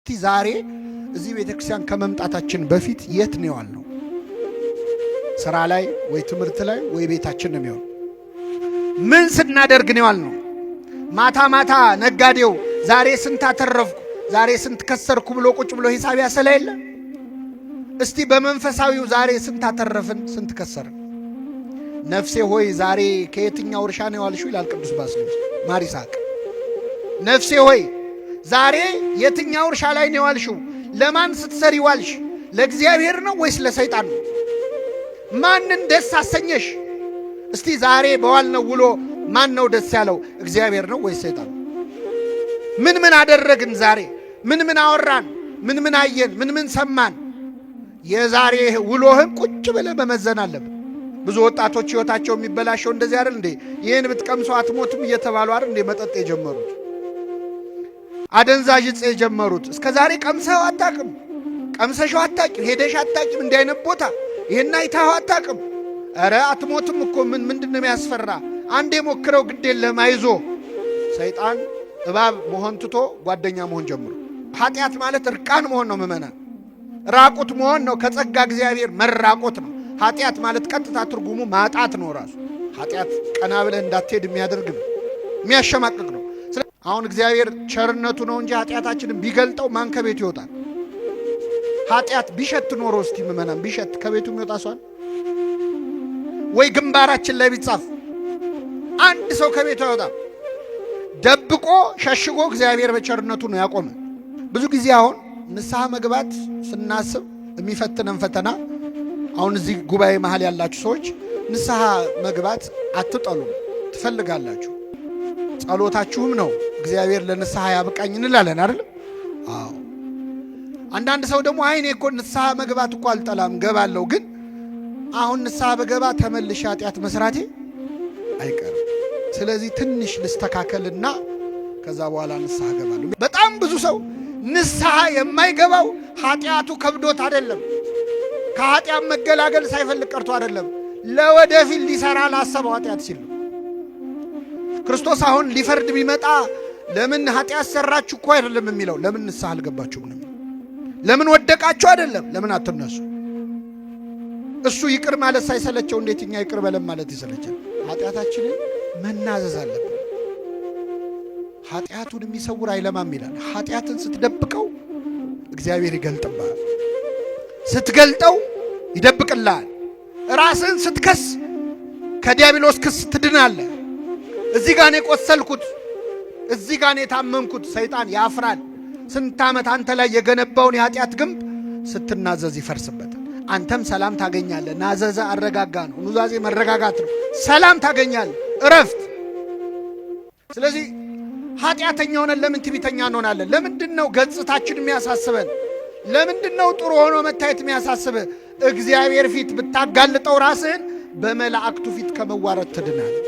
ዛሬ እዚህ ቤተክርስቲያን ከመምጣታችን በፊት የት ነው ያለው? ስራ ላይ ወይ ትምህርት ላይ ወይ ቤታችን ነው የሚሆን? ምን ስናደርግ ነው ያልነው? ማታ ማታ ነጋዴው ዛሬ ስንት አተረፍኩ ዛሬ ስንት ከሰርኩ ብሎ ቁጭ ብሎ ሂሳብ ያሰላ የለ? እስቲ በመንፈሳዊው ዛሬ ስንት አተረፍን ስንት ከሰርን? ነፍሴ ሆይ ዛሬ ከየትኛው እርሻ ነው ያልሽው ይላል ቅዱስ ባስልዮስ ማር ይስሐቅ። ነፍሴ ሆይ ዛሬ የትኛው እርሻ ላይ ነው ያልሽው? ለማን ስትሰሪ ዋልሽ? ለእግዚአብሔር ነው ወይስ ለሰይጣን ነው? ማንን ደስ አሰኘሽ? እስቲ ዛሬ በዋልነው ውሎ ማን ነው ደስ ያለው? እግዚአብሔር ነው ወይስ ሰይጣን? ምን ምን አደረግን? ዛሬ ምን ምን አወራን? ምን ምን አየን? ምን ምን ሰማን? የዛሬ ውሎህን ቁጭ ብለህ መመዘን አለብን። ብዙ ወጣቶች ህይወታቸው የሚበላሸው እንደዚህ አይደል እንዴ? ይሄን ብትቀምሰው አትሞትም እየተባሉ አይደል እንዴ መጠጥ የጀመሩት? አደንዛዥ ዕፅ የጀመሩት? እስከ ዛሬ ቀምሰው አታውቅም፣ ቀምሰሽው አታውቂም፣ ሄደሽ አታውቂም። እንዲህ አይነት ቦታ ይሄን አይተኸው አታውቅም። ኧረ አትሞትም እኮ ምንድን ነው የሚያስፈራ? አንዴ ሞክረው ግድ የለህም አይዞ። ሰይጣን እባብ መሆን ትቶ ጓደኛ መሆን ጀምሮ። ኃጢአት ማለት እርቃን መሆን ነው ምእመናን፣ ራቁት መሆን ነው። ከጸጋ እግዚአብሔር መራቆት ነው። ኃጢአት ማለት ቀጥታ ትርጉሙ ማጣት ነው ራሱ። ኃጢአት ቀና ብለህ እንዳትሄድ የሚያደርግ ነው፣ የሚያሸማቅቅ ነው። አሁን እግዚአብሔር ቸርነቱ ነው እንጂ ኃጢአታችንን ቢገልጠው ማን ከቤቱ ይወጣል? ኃጢአት ቢሸት ኖሮ እስቲ ምእመናን ቢሸት ከቤቱ የሚወጣ ሰዋል ወይ? ግንባራችን ላይ ቢጻፍ አንድ ሰው ከቤቱ አይወጣም። ደብቆ ሸሽጎ እግዚአብሔር በቸርነቱ ነው ያቆመ። ብዙ ጊዜ አሁን ንስሐ መግባት ስናስብ የሚፈትነን ፈተና፣ አሁን እዚህ ጉባኤ መሃል ያላችሁ ሰዎች ንስሐ መግባት አትጠሉም፣ ትፈልጋላችሁ። ጸሎታችሁም ነው እግዚአብሔር ለንስሐ ያብቃኝ እንላለን አይደል? አዎ። አንዳንድ ሰው ደግሞ አይኔ እኮ ንስሐ መግባት እኮ አልጠላም ገባለሁ፣ ግን አሁን ንስሐ በገባ ተመልሼ ኃጢአት መስራቴ አይቀርም፣ ስለዚህ ትንሽ ልስተካከልና ከዛ በኋላ ንስሐ ገባለሁ። በጣም ብዙ ሰው ንስሐ የማይገባው ኃጢአቱ ከብዶት አይደለም፣ ከኃጢአት መገላገል ሳይፈልግ ቀርቶ አይደለም፣ ለወደፊት ሊሰራ ላሰበው ኃጢአት ሲል ነው። ክርስቶስ አሁን ሊፈርድ ቢመጣ ለምን ኃጢአት ሰራችሁ እኮ አይደለም የሚለው፣ ለምን ንስሐ አልገባችሁም ነው። ለምን ወደቃችሁ አይደለም፣ ለምን አትነሱ። እሱ ይቅር ማለት ሳይሰለቸው እንዴት እኛ ይቅር በለም ማለት ይሰለቻል? ኃጢአታችንን መናዘዝ አለብን። ኃጢአቱን የሚሰውር አይለማም ይላል። ኃጢአትን ስትደብቀው እግዚአብሔር ይገልጥብሃል፣ ስትገልጠው ይደብቅልሃል። ራስህን ስትከስ ከዲያብሎስ ክስ ትድናለህ። እዚህ ጋር ነው የቆሰልኩት፣ እዚህ ጋር ነው የታመምኩት፣ ሰይጣን ያፍራል። ስንት ዓመት አንተ ላይ የገነባውን የኃጢአት ግንብ ስትናዘዝ ይፈርስበታል። አንተም ሰላም ታገኛለህ። ናዘዘ አረጋጋ ነው፣ ኑዛዜ መረጋጋት ነው። ሰላም ታገኛለህ፣ እረፍት። ስለዚህ ኃጢአተኛ ሆነን ለምን ትዕቢተኛ እንሆናለን? ለምንድን ነው ገጽታችን የሚያሳስበን? ለምንድን ነው ጥሩ ሆኖ መታየት የሚያሳስብህ? እግዚአብሔር ፊት ብታጋልጠው ራስህን በመላእክቱ ፊት ከመዋረድ ትድናለህ።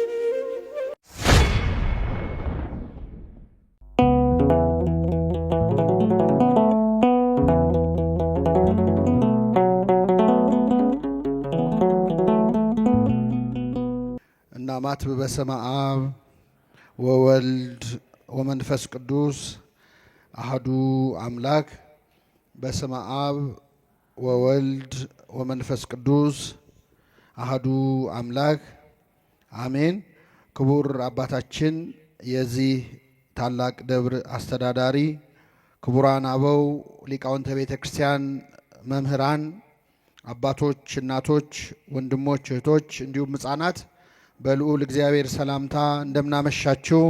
እና ማትብ በስመ አብ ወወልድ ወመንፈስ ቅዱስ አሐዱ አምላክ። በስመ አብ ወወልድ ወመንፈስ ቅዱስ አሐዱ አምላክ አሜን። ክቡር አባታችን የዚህ ታላቅ ደብር አስተዳዳሪ፣ ክቡራን አበው ሊቃውንተ ቤተ ክርስቲያን፣ መምህራን፣ አባቶች፣ እናቶች፣ ወንድሞች፣ እህቶች እንዲሁም ሕፃናት በልዑል እግዚአብሔር ሰላምታ እንደምናመሻችሁ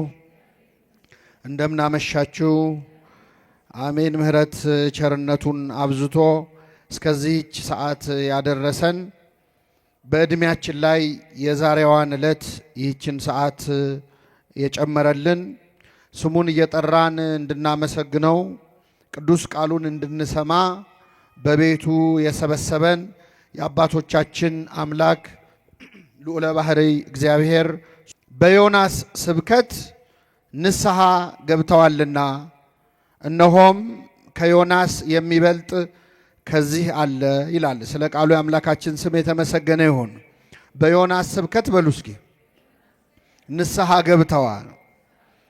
እንደምናመሻችሁ። አሜን። ምሕረት ቸርነቱን አብዝቶ እስከዚህች ሰዓት ያደረሰን በዕድሜያችን ላይ የዛሬዋን ዕለት ይህችን ሰዓት የጨመረልን ስሙን እየጠራን እንድናመሰግነው ቅዱስ ቃሉን እንድንሰማ በቤቱ የሰበሰበን የአባቶቻችን አምላክ ልዑለ ባሕርይ እግዚአብሔር በዮናስ ስብከት ንስሐ ገብተዋልና እነሆም ከዮናስ የሚበልጥ ከዚህ አለ ይላል። ስለ ቃሉ የአምላካችን ስም የተመሰገነ ይሁን። በዮናስ ስብከት በሉ እስኪ ንስሐ ገብተዋል።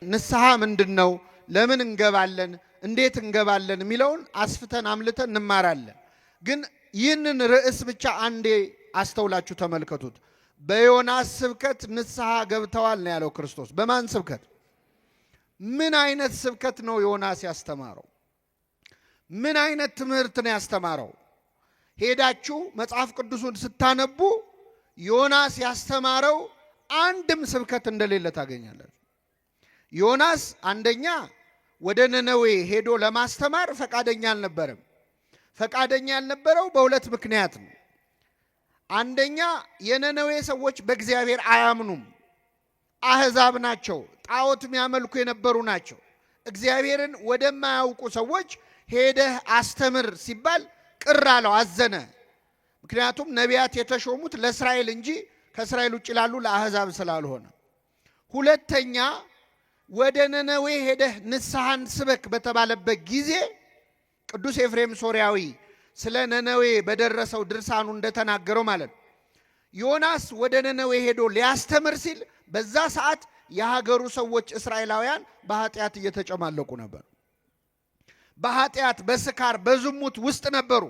ንስሐ ምንድን ነው? ለምን እንገባለን? እንዴት እንገባለን የሚለውን አስፍተን አምልተን እንማራለን። ግን ይህንን ርዕስ ብቻ አንዴ አስተውላችሁ ተመልከቱት። በዮናስ ስብከት ንስሐ ገብተዋል ነው ያለው ክርስቶስ። በማን ስብከት? ምን አይነት ስብከት ነው ዮናስ ያስተማረው? ምን አይነት ትምህርት ነው ያስተማረው? ሄዳችሁ መጽሐፍ ቅዱሱን ስታነቡ ዮናስ ያስተማረው አንድም ስብከት እንደሌለ ታገኛላችሁ። ዮናስ አንደኛ ወደ ነነዌ ሄዶ ለማስተማር ፈቃደኛ አልነበረም። ፈቃደኛ ያልነበረው በሁለት ምክንያት ነው። አንደኛ የነነዌ ሰዎች በእግዚአብሔር አያምኑም፣ አሕዛብ ናቸው፣ ጣዖት የሚያመልኩ የነበሩ ናቸው። እግዚአብሔርን ወደማያውቁ ሰዎች ሄደህ አስተምር ሲባል ቅር አለው፣ አዘነ። ምክንያቱም ነቢያት የተሾሙት ለእስራኤል እንጂ ከእስራኤል ውጭ ላሉ ለአሕዛብ ስላልሆነ። ሁለተኛ ወደ ነነዌ ሄደህ ንስሐን ስበክ በተባለበት ጊዜ ቅዱስ ኤፍሬም ሶርያዊ ስለ ነነዌ በደረሰው ድርሳኑ እንደተናገረው ማለት ነው፣ ዮናስ ወደ ነነዌ ሄዶ ሊያስተምር ሲል በዛ ሰዓት የሀገሩ ሰዎች እስራኤላውያን በኃጢአት እየተጨማለቁ ነበር። በኃጢአት፣ በስካር፣ በዝሙት ውስጥ ነበሩ።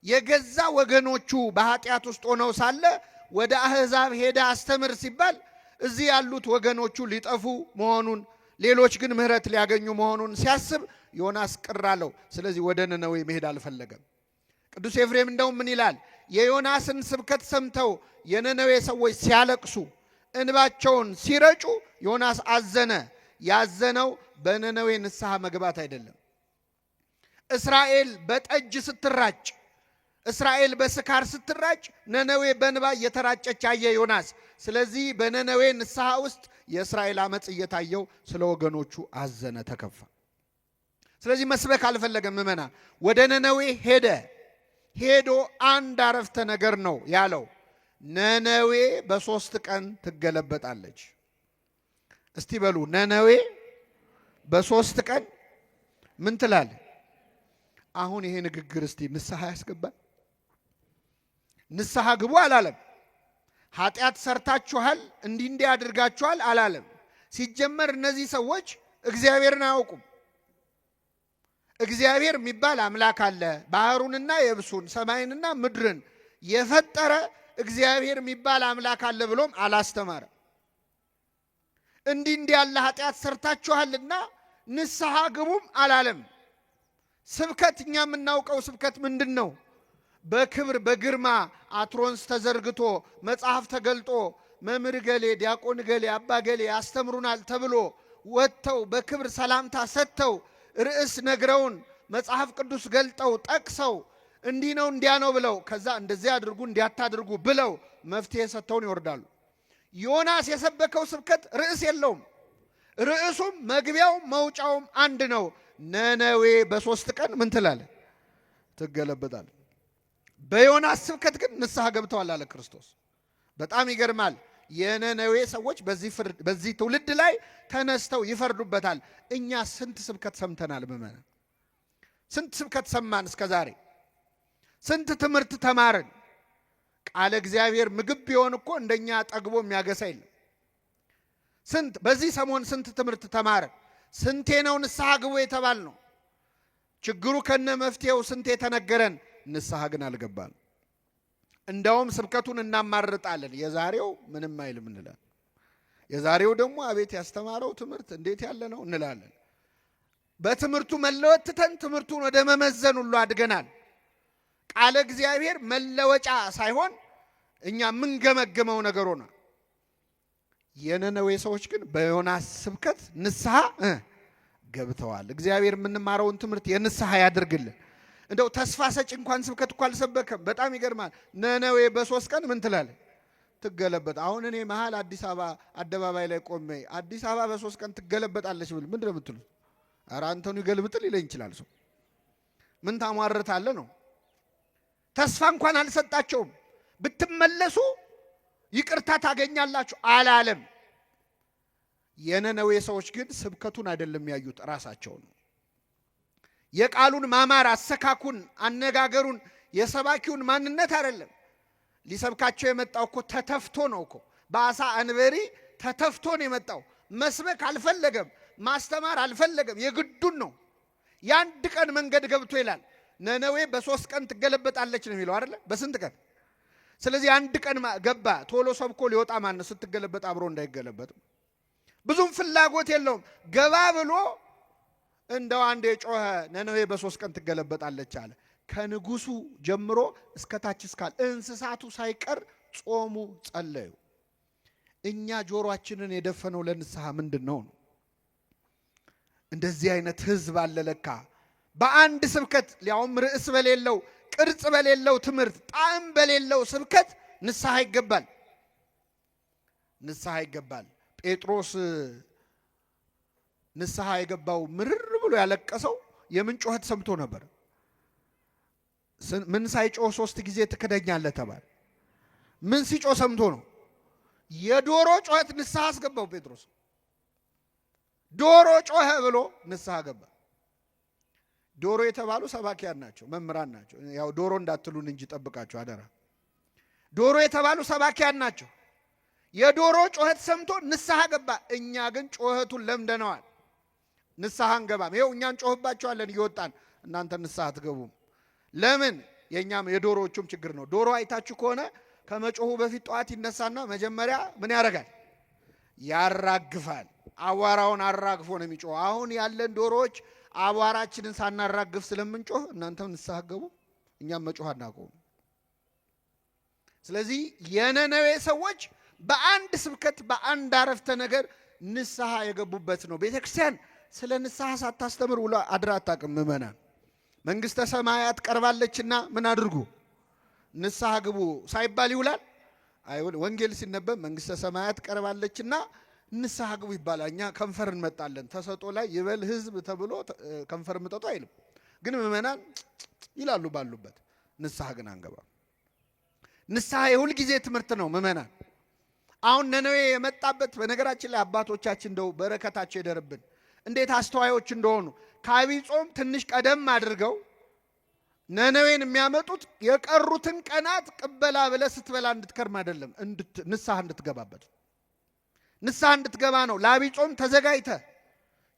የገዛ ወገኖቹ በኃጢአት ውስጥ ሆነው ሳለ ወደ አሕዛብ ሄደ አስተምር ሲባል እዚህ ያሉት ወገኖቹ ሊጠፉ መሆኑን፣ ሌሎች ግን ምሕረት ሊያገኙ መሆኑን ሲያስብ ዮናስ ቅር አለው። ስለዚህ ወደ ነነዌ መሄድ አልፈለገም። ቅዱስ ኤፍሬም እንደውም ምን ይላል? የዮናስን ስብከት ሰምተው የነነዌ ሰዎች ሲያለቅሱ እንባቸውን ሲረጩ ዮናስ አዘነ። ያዘነው በነነዌ ንስሐ መግባት አይደለም። እስራኤል በጠጅ ስትራጭ፣ እስራኤል በስካር ስትራጭ ነነዌ በእንባ እየተራጨች አየ ዮናስ። ስለዚህ በነነዌ ንስሐ ውስጥ የእስራኤል አመፅ እየታየው ስለ ወገኖቹ አዘነ፣ ተከፋ። ስለዚህ መስበክ አልፈለገም። ምእመናን ወደ ነነዌ ሄደ። ሄዶ አንድ አረፍተ ነገር ነው ያለው፣ ነነዌ በ3 ቀን ትገለበጣለች። እስቲ በሉ ነነዌ በ3 ቀን ምን ትላል? አሁን ይሄ ንግግር እስቲ ንስሐ ያስገባል? ንስሐ ግቡ አላለም። ኃጢአት ሰርታችኋል እንዲህ አድርጋችኋል አላለም። ሲጀመር እነዚህ ሰዎች እግዚአብሔርን አያውቁም። እግዚአብሔር የሚባል አምላክ አለ። ባህሩንና የብሱን ሰማይንና ምድርን የፈጠረ እግዚአብሔር የሚባል አምላክ አለ ብሎም አላስተማረም። እንዲህ ያለ ኃጢአት ሰርታችኋልና ንስሐ ግቡም አላለም። ስብከት እኛ የምናውቀው ስብከት ምንድን ነው? በክብር በግርማ አትሮንስ ተዘርግቶ መጽሐፍ ተገልጦ መምህር ገሌ፣ ዲያቆን ገሌ፣ አባ ገሌ ያስተምሩናል ተብሎ ወጥተው በክብር ሰላምታ ሰጥተው ርዕስ ነግረውን መጽሐፍ ቅዱስ ገልጠው ጠቅሰው እንዲህ ነው እንዲያ ነው ብለው ከዛ እንደዚህ አድርጉ እንዲያታድርጉ ብለው መፍትሄ ሰጥተውን ይወርዳሉ። ዮናስ የሰበከው ስብከት ርዕስ የለውም። ርዕሱም መግቢያውም መውጫውም አንድ ነው። ነነዌ በ3 ቀን ምን ትላለ? ትገለበጣል። በዮናስ ስብከት ግን ንስሐ ገብተዋል አለ ክርስቶስ። በጣም ይገርማል። የነነዌ ሰዎች በዚህ ትውልድ ላይ ተነስተው ይፈርዱበታል። እኛ ስንት ስብከት ሰምተናል? ምእመናን ስንት ስብከት ሰማን እስከ ዛሬ? ስንት ትምህርት ተማርን? ቃለ እግዚአብሔር ምግብ ቢሆን እኮ እንደኛ ጠግቦ የሚያገሳ የለም። ስንት በዚህ ሰሞን ስንት ትምህርት ተማርን? ስንቴ ነው ንስሐ ግቡ የተባል ነው? ችግሩ ከነ መፍትሄው ስንቴ ተነገረን፣ ንስሐ ግን አልገባን። እንደውም ስብከቱን እናማርጣለን። የዛሬው ምንም አይልም እንላለን። የዛሬው ደግሞ አቤት ያስተማረው ትምህርት እንዴት ያለ ነው እንላለን። በትምህርቱ መለወጥ ትተን ትምህርቱን ወደ መመዘን ሁሉ አድገናል። ቃለ እግዚአብሔር መለወጫ ሳይሆን እኛ የምንገመግመው ነገር ሆነ። የነነዌ ሰዎች ግን በዮናስ ስብከት ንስሐ ገብተዋል። እግዚአብሔር የምንማረውን ትምህርት የንስሐ ያድርግልን። እንደው ተስፋ ሰጭ እንኳን ስብከት እኮ አልሰበከም። በጣም ይገርማል። ነነዌ በ3 ቀን ምን ትላለ? ትገለበጥ። አሁን እኔ መሀል አዲስ አበባ አደባባይ ላይ ቆሜ አዲስ አበባ በ3 ቀን ትገለበጣለች ብል ምንድን ነው የምትሉት? ኧረ አንተኑ ይገልብጥል ይለኝ ይችላል ሰው። ምን ታሟርታለ ነው። ተስፋ እንኳን አልሰጣቸውም። ብትመለሱ ይቅርታ ታገኛላችሁ አላለም። የነነዌ ሰዎች ግን ስብከቱን አይደለም ያዩት፣ ራሳቸውን ነው። የቃሉን ማማር፣ አሰካኩን፣ አነጋገሩን፣ የሰባኪውን ማንነት አይደለም። ሊሰብካቸው የመጣው እኮ ተተፍቶ ነው እኮ በአሳ አንበሪ ተተፍቶ ነው የመጣው። መስበክ አልፈለገም፣ ማስተማር አልፈለገም። የግዱን ነው የአንድ ቀን መንገድ ገብቶ ይላል ነነዌ በ3 ቀን ትገለበጣለች ነው የሚለው አይደለ? በስንት ቀን? ስለዚህ አንድ ቀን ገባ። ቶሎ ሰብኮ ሊወጣ ማን ነው? ስትገለበጥ አብሮ እንዳይገለበጥ ብዙም ፍላጎት የለውም። ገባ ብሎ እንደው አንድ የጮኸ ነነዌ በ3 ቀን ትገለበጣለች አለ። ከንጉሱ ጀምሮ እስከ ታች እስካል እንስሳቱ ሳይቀር ጾሙ፣ ጸለዩ። እኛ ጆሮአችንን የደፈነው ለንስሐ ምንድነው ነው? እንደዚህ አይነት ህዝብ አለ ለካ። በአንድ ስብከት ሊያውም ርዕስ በሌለው ቅርጽ በሌለው ትምህርት ጣዕም በሌለው ስብከት ንስሐ ይገባል፣ ንስሐ ይገባል። ጴጥሮስ ንስሐ የገባው ምርር ብሎ ያለቀሰው የምን ጮኸት ሰምቶ ነበር? ምን ሳይጮህ 3 ጊዜ ትክደኛለህ ተባለ። ምን ሲጮህ ሰምቶ ነው? የዶሮ ጮኸት ንስሐ አስገባው ጴጥሮስ። ዶሮ ጮኸ ብሎ ንስሐ ገባ። ዶሮ የተባሉ ሰባኪያን ናቸው፣ መምህራን ናቸው። ያው ዶሮ እንዳትሉን እንጂ ጠብቃቸው አደራ። ዶሮ የተባሉ ሰባኪያን ናቸው። የዶሮ ጮኸት ሰምቶ ንስሐ ገባ። እኛ ግን ጮኸቱን ለምደነዋል፣ ንስሐ አንገባም። ይኸው እኛን ጮህባቸዋለን እየወጣን፣ እናንተ ንስሐ አትገቡም። ለምን? የኛም የዶሮዎቹም ችግር ነው። ዶሮ አይታችሁ ከሆነ ከመጮሁ በፊት ጠዋት ይነሳና መጀመሪያ ምን ያደርጋል? ያራግፋል። አቧራውን አራግፎ ነው የሚጮህ። አሁን ያለን ዶሮዎች አቧራችንን ሳናራግፍ ስለምንጮህ እናንተም ንስሐ ገቡ፣ እኛም መጮህ አናቆም። ስለዚህ የነነዌ ሰዎች በአንድ ስብከት በአንድ አረፍተ ነገር ንስሐ የገቡበት ነው። ቤተክርስቲያን ስለ ንስሐ ሳታስተምር ውላ አድራ አታውቅም። ምእመናን መንግስተ ሰማያት ቀርባለችና ምን አድርጉ? ንስሐ ግቡ ሳይባል ይውላል? አይውል። ወንጌል ሲነበብ መንግስተ ሰማያት ቀርባለችና ንስሐ ግቡ ይባላል። እኛ ከንፈር እንመጣለን። ተሰጦ ላይ ይበል ህዝብ ተብሎ ከንፈር ምጠጡ አይልም። ግን ምእመናን ይላሉ ባሉበት፣ ንስሐ ግን አንገባም። ንስሐ የሁል ጊዜ ትምህርት ነው ምእመናን። አሁን ነነዌ የመጣበት በነገራችን ላይ አባቶቻችን እንደው በረከታቸው ይደርብን፣ እንዴት አስተዋዮች እንደሆኑ ከዐቢይ ጾም ትንሽ ቀደም አድርገው ነነዌን የሚያመጡት የቀሩትን ቀናት ቅበላ ብለህ ስትበላ እንድትከርም አይደለም፣ ንስሐ እንድትገባበት፣ ንስሐ እንድትገባ ነው። ለዐቢይ ጾም ተዘጋጅተህ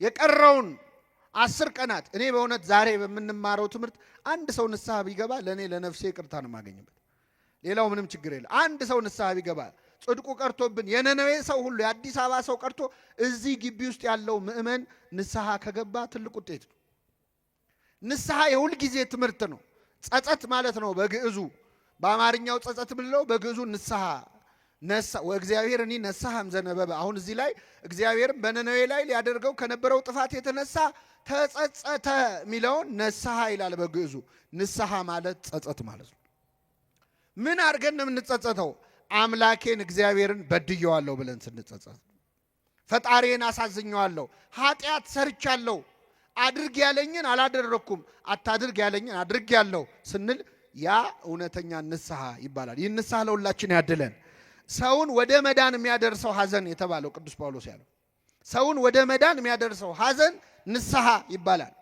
የቀረውን 10 ቀናት እኔ በእውነት ዛሬ በምንማረው ትምህርት አንድ ሰው ንስሐ ቢገባ ለእኔ ለነፍሴ ይቅርታ ነው የማገኝበት። ሌላው ምንም ችግር የለም። አንድ ሰው ንስሐ ቢገባ ጽድቁ ቀርቶብን የነነዌ ሰው ሁሉ የአዲስ አበባ ሰው ቀርቶ እዚህ ግቢ ውስጥ ያለው ምእመን ንስሐ ከገባ ትልቅ ውጤት ነው። ንስሐ የሁል ጊዜ ትምህርት ነው። ጸጸት ማለት ነው በግዕዙ። በአማርኛው ጸጸት ምንለው፣ በግዕዙ ንስሐ ነሳ ወእግዚአብሔር እኒ ነሳህም ዘነበበ። አሁን እዚህ ላይ እግዚአብሔርም በነነዌ ላይ ሊያደርገው ከነበረው ጥፋት የተነሳ ተጸጸተ የሚለውን ነስሐ ይላል በግዕዙ። ንስሐ ማለት ጸጸት ማለት ነው። ምን አድርገን ነው የምንጸጸተው? አምላኬን እግዚአብሔርን በድየዋለሁ ብለን ስንጸጸት፣ ፈጣሪን አሳዝኘዋለሁ፣ ኃጢአት ሰርቻለሁ፣ አድርግ ያለኝን አላደረኩም፣ አታድርግ ያለኝን አድርግ ያለው ስንል ያ እውነተኛ ንስሐ ይባላል። ይህ ንስሐ ለሁላችን ያድለን። ሰውን ወደ መዳን የሚያደርሰው ሐዘን የተባለው ቅዱስ ጳውሎስ ያለው ሰውን ወደ መዳን የሚያደርሰው ሐዘን ንስሐ ይባላል።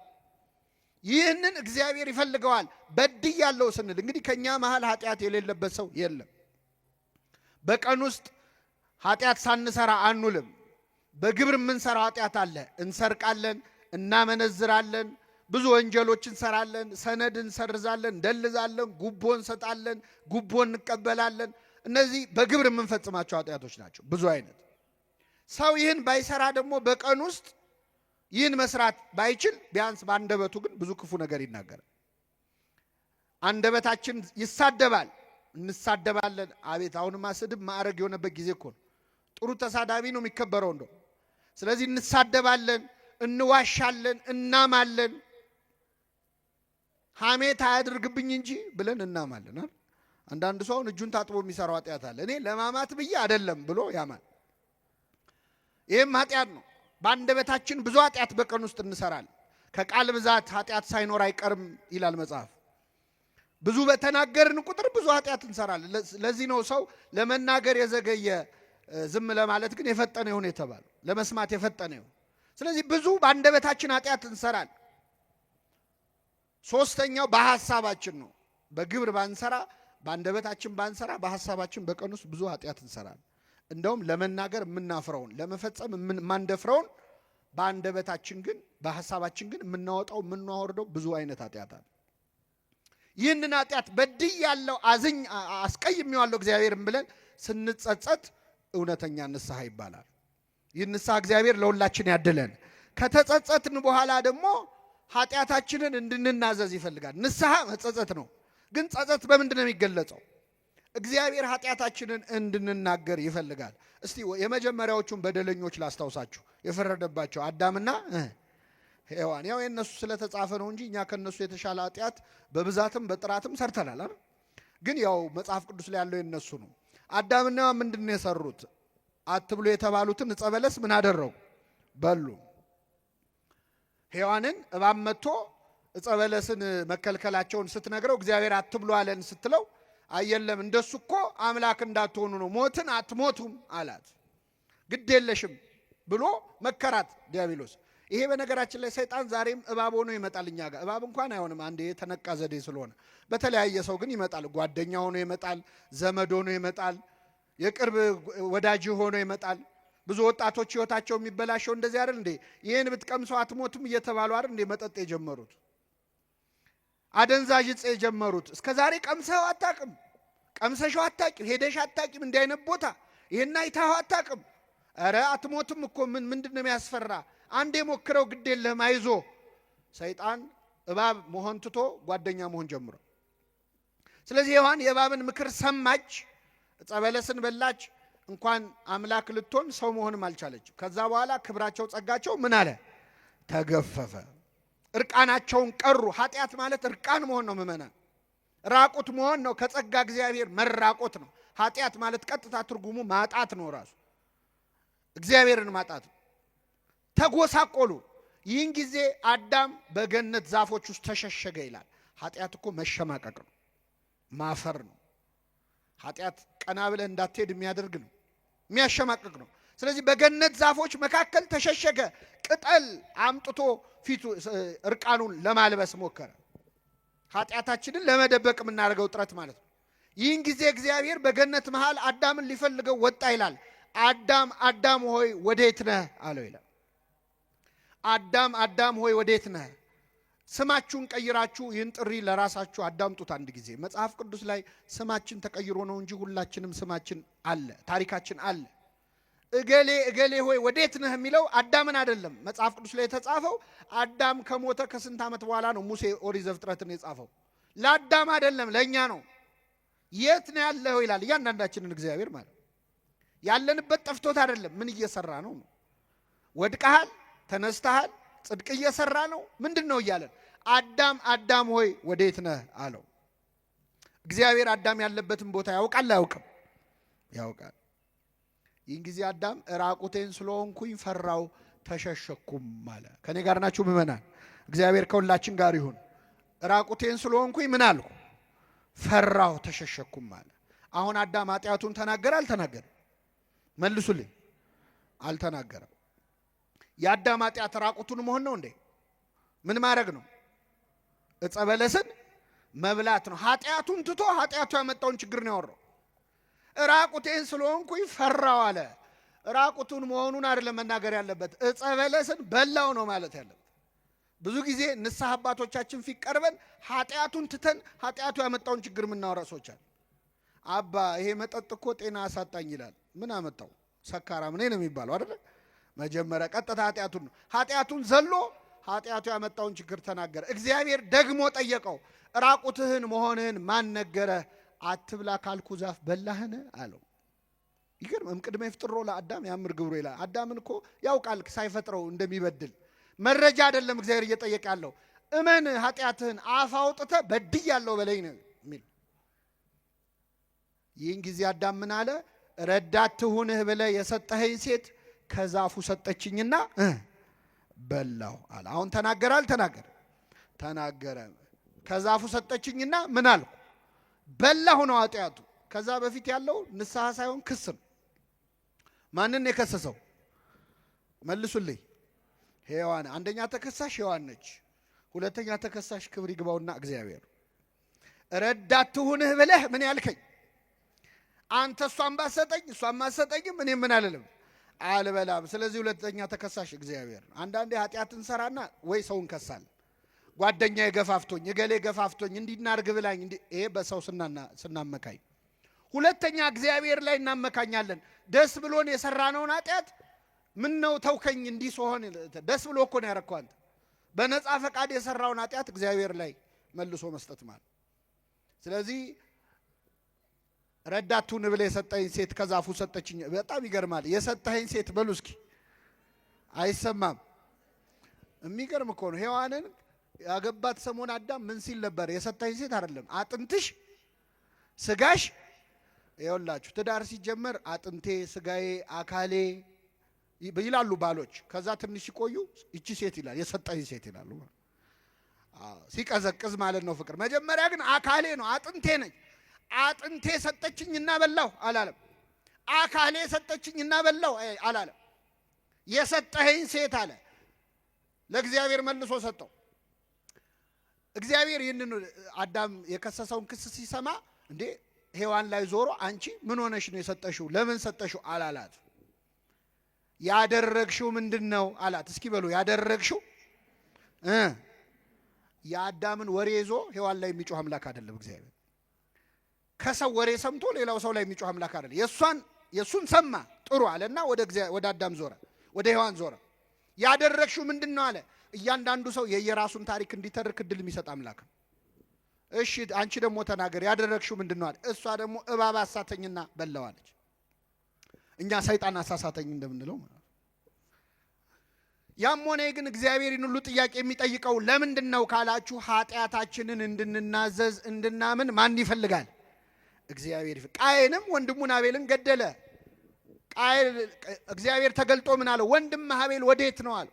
ይህንን እግዚአብሔር ይፈልገዋል። በድያለሁ ስንል እንግዲህ ከኛ መሃል ኃጢአት የሌለበት ሰው የለም። በቀን ውስጥ ኃጢአት ሳንሰራ አንውልም። በግብር የምንሰራው ኃጢአት አለ። እንሰርቃለን፣ እናመነዝራለን፣ ብዙ ወንጀሎች እንሰራለን፣ ሰነድ እንሰርዛለን፣ እንደልዛለን፣ ጉቦ እንሰጣለን፣ ጉቦ እንቀበላለን። እነዚህ በግብር የምንፈጽማቸው ኃጢአቶች ናቸው፣ ብዙ አይነት። ሰው ይህን ባይሰራ ደግሞ በቀን ውስጥ ይህን መስራት ባይችል ቢያንስ በአንደበቱ ግን ብዙ ክፉ ነገር ይናገራል። አንደበታችን ይሳደባል፣ እንሳደባለን። አቤት አሁንማ ስድብ ማዕረግ የሆነበት ጊዜ እኮ ነው። ጥሩ ተሳዳቢ ነው የሚከበረው እንደው። ስለዚህ እንሳደባለን፣ እንዋሻለን፣ እናማለን። ሐሜት አያድርግብኝ እንጂ ብለን እናማለን። አንዳንድ ሰው እጁን ታጥቦ የሚሰራው ኃጢአት አለ። እኔ ለማማት ብዬ አይደለም ብሎ ያማል። ይህም ኃጢአት ነው። በአንደበታችን ብዙ ኃጢአት በቀን ውስጥ እንሰራለን። ከቃል ብዛት ኃጢአት ሳይኖር አይቀርም ይላል መጽሐፍ። ብዙ በተናገርን ቁጥር ብዙ ኃጢአት እንሰራለን። ለዚህ ነው ሰው ለመናገር የዘገየ ዝም ለማለት ግን የፈጠነ ይሁን የተባለው፣ ለመስማት የፈጠነ ይሁን። ስለዚህ ብዙ በአንደበታችን ኃጢአት እንሰራለን። ሶስተኛው በሐሳባችን ነው። በግብር ባንሰራ፣ በአንደበታችን ባንሰራ፣ በሐሳባችን በቀን ውስጥ ብዙ ኃጢአት እንሰራለን። እንደውም ለመናገር የምናፍረውን፣ ለመፈጸም የማንደፍረውን በአንደበታችን ግን በሐሳባችን ግን የምናወጣው የምናወርደው ብዙ አይነት ኃጢአት አለ። ይህንን ኃጢአት በድያለሁ፣ አስቀይሜዋለሁ እግዚአብሔርን ብለን ስንጸጸት እውነተኛ ንስሐ ይባላል። ይህ ንስሐ እግዚአብሔር ለሁላችን ያድለን። ከተጸጸትን በኋላ ደግሞ ኃጢአታችንን እንድንናዘዝ ይፈልጋል። ንስሐ መጸጸት ነው። ግን ጸጸት በምንድን ነው የሚገለጸው? እግዚአብሔር ኃጢአታችንን እንድንናገር ይፈልጋል። እስቲ የመጀመሪያዎቹን በደለኞች ላስታውሳችሁ። የፈረደባቸው አዳምና ሔዋን። ያው የነሱ ስለተጻፈ ነው እንጂ እኛ ከነሱ የተሻለ ኃጢአት በብዛትም በጥራትም ሰርተናል አይደል? ግን ያው መጽሐፍ ቅዱስ ላይ ያለው የነሱ ነው። አዳምና ሔዋን ምንድን ነው የሰሩት? አትብሉ የተባሉትን ዕፀ በለስ ምን አደረጉ? በሉ። ሔዋንን እባብ መጥቶ ዕፀ በለስን መከልከላቸውን ስትነግረው እግዚአብሔር አትብሉ አለን ስትለው አየለም እንደሱ እኮ አምላክ እንዳትሆኑ ነው፣ ሞትን አትሞቱም አላት። ግድ የለሽም ብሎ መከራት ዲያብሎስ። ይሄ በነገራችን ላይ ሰይጣን ዛሬም እባብ ሆኖ ይመጣል እኛ ጋር። እባብ እንኳን አይሆንም፣ አንዴ የተነቃ ዘዴ ስለሆነ። በተለያየ ሰው ግን ይመጣል። ጓደኛ ሆኖ ይመጣል፣ ዘመድ ሆኖ ይመጣል፣ የቅርብ ወዳጅ ሆኖ ይመጣል። ብዙ ወጣቶች ህይወታቸው የሚበላሸው እንደዚህ አይደል እንዴ? ይሄን ብትቀምሰው አትሞቱም እየተባሉ አይደል እንዴ መጠጥ የጀመሩት፣ አደንዛዥ ዕፅ የጀመሩት። እስከ ዛሬ ቀምሰው አታውቅም፣ ቀምሰሽው አታውቂም፣ ሄደሽ አታውቂም እንዲህ አይነት ቦታ። ይሄን አይተኸው አታውቅም። ኧረ አትሞቱም እኮ ምንድን ነው የሚያስፈራ? አንዴ ሞክረው ግድ የለህም አይዞ። ሰይጣን እባብ መሆን ትቶ ጓደኛ መሆን ጀምሯል። ስለዚህ ሔዋን የእባብን ምክር ሰማች፣ ዕፀ በለስን በላች። እንኳን አምላክ ልትሆን ሰው መሆንም አልቻለችም። ከዛ በኋላ ክብራቸው ጸጋቸው ምን አለ? ተገፈፈ። እርቃናቸውን ቀሩ። ኃጢአት ማለት እርቃን መሆን ነው ምእመናን፣ ራቁት መሆን ነው። ከጸጋ እግዚአብሔር መራቆት ነው። ኃጢአት ማለት ቀጥታ ትርጉሙ ማጣት ነው። ራሱ እግዚአብሔርን ማጣት ነው። ተጎሳቆሉ። ይህን ጊዜ አዳም በገነት ዛፎች ውስጥ ተሸሸገ ይላል። ኃጢአት እኮ መሸማቀቅ ነው፣ ማፈር ነው። ኃጢአት ቀና ብለህ እንዳትሄድ የሚያደርግ ነው፣ የሚያሸማቅቅ ነው። ስለዚህ በገነት ዛፎች መካከል ተሸሸገ። ቅጠል አምጥቶ ፊቱ እርቃኑን ለማልበስ ሞከረ። ኃጢአታችንን ለመደበቅ የምናደርገው ጥረት ማለት ነው። ይህን ጊዜ እግዚአብሔር በገነት መሃል አዳምን ሊፈልገው ወጣ ይላል። አዳም አዳም ሆይ ወዴት ነህ አለው ይላል። አዳም አዳም ሆይ ወዴት ነህ? ስማችሁን ቀይራችሁ ይህን ጥሪ ለራሳችሁ አዳምጡት። አንድ ጊዜ መጽሐፍ ቅዱስ ላይ ስማችን ተቀይሮ ነው እንጂ ሁላችንም ስማችን አለ፣ ታሪካችን አለ። እገሌ እገሌ ሆይ ወዴት ነህ የሚለው አዳምን አይደለም። መጽሐፍ ቅዱስ ላይ የተጻፈው አዳም ከሞተ ከስንት ዓመት በኋላ ነው ሙሴ ኦሪት ዘፍጥረትን የጻፈው። ለአዳም አይደለም ለእኛ ነው። የት ነው ያለው ይላል እያንዳንዳችንን እግዚአብሔር ማለት ያለንበት ጠፍቶት አይደለም። ምን እየሰራ ነው? ወድቀሃል፣ ተነስተሃል፣ ጽድቅ እየሰራ ነው፣ ምንድን ነው እያለን አዳም አዳም ሆይ ወዴት ነህ አለው። እግዚአብሔር አዳም ያለበትን ቦታ ያውቃል አያውቅም? ያውቃል። ይህን ጊዜ አዳም ራቁቴን ስለሆንኩኝ ፈራው ተሸሸኩም አለ። ከኔ ጋር ናችሁ ምእመናን? እግዚአብሔር ከሁላችን ጋር ይሁን። ራቁቴን ስለሆንኩኝ ምን አልኩ? ፈራው ተሸሸኩም አለ። አሁን አዳም ኃጢአቱን ተናገረ አልተናገረ? መልሱልኝ። አልተናገረም። የአዳም ኃጢአት ራቁቱን መሆን ነው እንዴ? ምን ማድረግ ነው? ዕፀ በለስን መብላት ነው። ኃጢአቱን ትቶ ኃጢአቱ ያመጣውን ችግር ነው ያወራው። ራቁቴን ስለሆንኩኝ ፈራው አለ። ራቁቱን መሆኑን አይደለም መናገር ያለበት፣ ዕፀ በለስን በላው ነው ማለት ያለበት። ብዙ ጊዜ ንስሐ አባቶቻችን ፊት ቀርበን ኃጢአቱን ትተን ኃጢአቱ ያመጣውን ችግር የምናወራ ሰዎች አለ። አባ ይሄ መጠጥ እኮ ጤና አሳጣኝ ይላል። ምን አመጣው? ሰካራም ነኝ ነው የሚባለው አይደል? መጀመሪያ ቀጥታ ኃጢአቱን ነው። ኃጢአቱን ዘሎ ኃጢአቱ ያመጣውን ችግር ተናገረ። እግዚአብሔር ደግሞ ጠየቀው፣ ራቁትህን መሆንህን ማን ነገረህ? አትብላ ካልኩ ዛፍ በላህን አለው። ይገርም። እምቅድመ ይፍጥሮ ለአዳም ያምር ግብሩ ይላል። አዳምን እኮ ያውቃል ሳይፈጥረው እንደሚበድል። መረጃ አይደለም እግዚአብሔር እየጠየቀ ያለው፣ እመን ኃጢአትህን አፍ አውጥተህ በድያለሁ በለኝ ነው የሚል። ይህን ጊዜ አዳም ምን አለ? ረዳት ትሁንህ ብለህ የሰጠኸኝ ሴት ከዛፉ ሰጠችኝና በላሁ አለ። አሁን ተናገረ አልተናገረ? ተናገረ። ከዛፉ ሰጠችኝና ምን አልኩ? በላሁ ነው ኃጢአቱ። ከዛ በፊት ያለው ንስሐ ሳይሆን ክስ ነው። ማንን የከሰሰው? መልሱልኝ። ሔዋን። አንደኛ ተከሳሽ ሔዋን ነች። ሁለተኛ ተከሳሽ ክብር ይግባውና እግዚአብሔር። ረዳት ትሁንህ ብለህ ምን ያልከኝ አንተ እሷን ባሰጠኝ እሷን ማሰጠኝም እኔ ምን አልልም። አልበላም። ስለዚህ ሁለተኛ ተከሳሽ እግዚአብሔር። አንዳንዴ ኃጢአት እንሰራና ወይ ሰው እንከሳለን። ጓደኛዬ ገፋፍቶኝ፣ እገሌ ገፋፍቶኝ፣ እንዲናርግ ብላኝ፣ ይሄ በሰው ስናመካኝ። ሁለተኛ እግዚአብሔር ላይ እናመካኛለን። ደስ ብሎን የሰራነውን ኃጢአት ምን ነው ተውከኝ እንዲህ ሲሆን ደስ ብሎ እኮ ነው ያረከው አንተ። በነፃ ፈቃድ የሰራውን ኃጢአት እግዚአብሔር ላይ መልሶ መስጠት ማለት። ስለዚህ ረዳቱን ብለ የሰጠኝ ሴት ከዛፉ ሰጠችኝ። በጣም ይገርማል። የሰጠኝ ሴት በሉ እስኪ አይሰማም። የሚገርም እኮ ነው። ሔዋንን ያገባት ሰሞን አዳም ምን ሲል ነበር? የሰጠኝ ሴት አይደለም አጥንትሽ ስጋሽ። ይኸውላችሁ ትዳር ሲጀመር አጥንቴ ስጋዬ አካሌ ይላሉ ባሎች። ከዛ ትንሽ ሲቆዩ እቺ ሴት ይላል፣ የሰጠኝ ሴት ይላሉ። ሲቀዘቅዝ ማለት ነው ፍቅር። መጀመሪያ ግን አካሌ ነው አጥንቴ ነኝ። አጥንቴ ሰጠችኝና በላሁ አላለም። አካሌ ሰጠችኝና በላሁ አላለም። የሰጠኸኝ ሴት አለ። ለእግዚአብሔር መልሶ ሰጠው። እግዚአብሔር ይህንን አዳም የከሰሰውን ክስ ሲሰማ እንዴ ሔዋን ላይ ዞሮ አንቺ ምን ሆነሽ ነው የሰጠሽው? ለምን ሰጠሽው አላላት። ያደረግሽው ምንድነው አላት። እስኪ በሉ ያደረግሽው የአዳምን ወሬ ይዞ ሔዋን ላይ የሚጮህ አምላክ አይደለም እግዚአብሔር። ከሰው ወሬ ሰምቶ ሌላው ሰው ላይ የሚጮህ አምላክ አይደለም። የሱን ሰማ ጥሩ አለና ወደ አዳም ዞረ፣ ወደ ሔዋን ዞረ። ያደረግሽው ምንድነው አለ። እያንዳንዱ ሰው የየራሱን ታሪክ እንዲተርክ እድል የሚሰጥ አምላክ ነው። እሺ አንቺ ደግሞ ተናገር፣ ያደረግሽው ምንድነው አለ። እሷ ደግሞ እባብ አሳተኝና በላዋለች። እኛ ሰይጣን አሳሳተኝ እንደምንለው ማለት ነው። ያም ሆነ ግን እግዚአብሔርን ሁሉ ጥያቄ የሚጠይቀው ለምንድን ነው ካላችሁ ኃጢአታችንን እንድንናዘዝ እንድናምን ማን ይፈልጋል? እግዚአብሔር። ቃየንም ወንድሙን አቤልን ገደለ። እግዚአብሔር ተገልጦ ምን አለ? ወንድም አቤል ወዴት ነው አለ።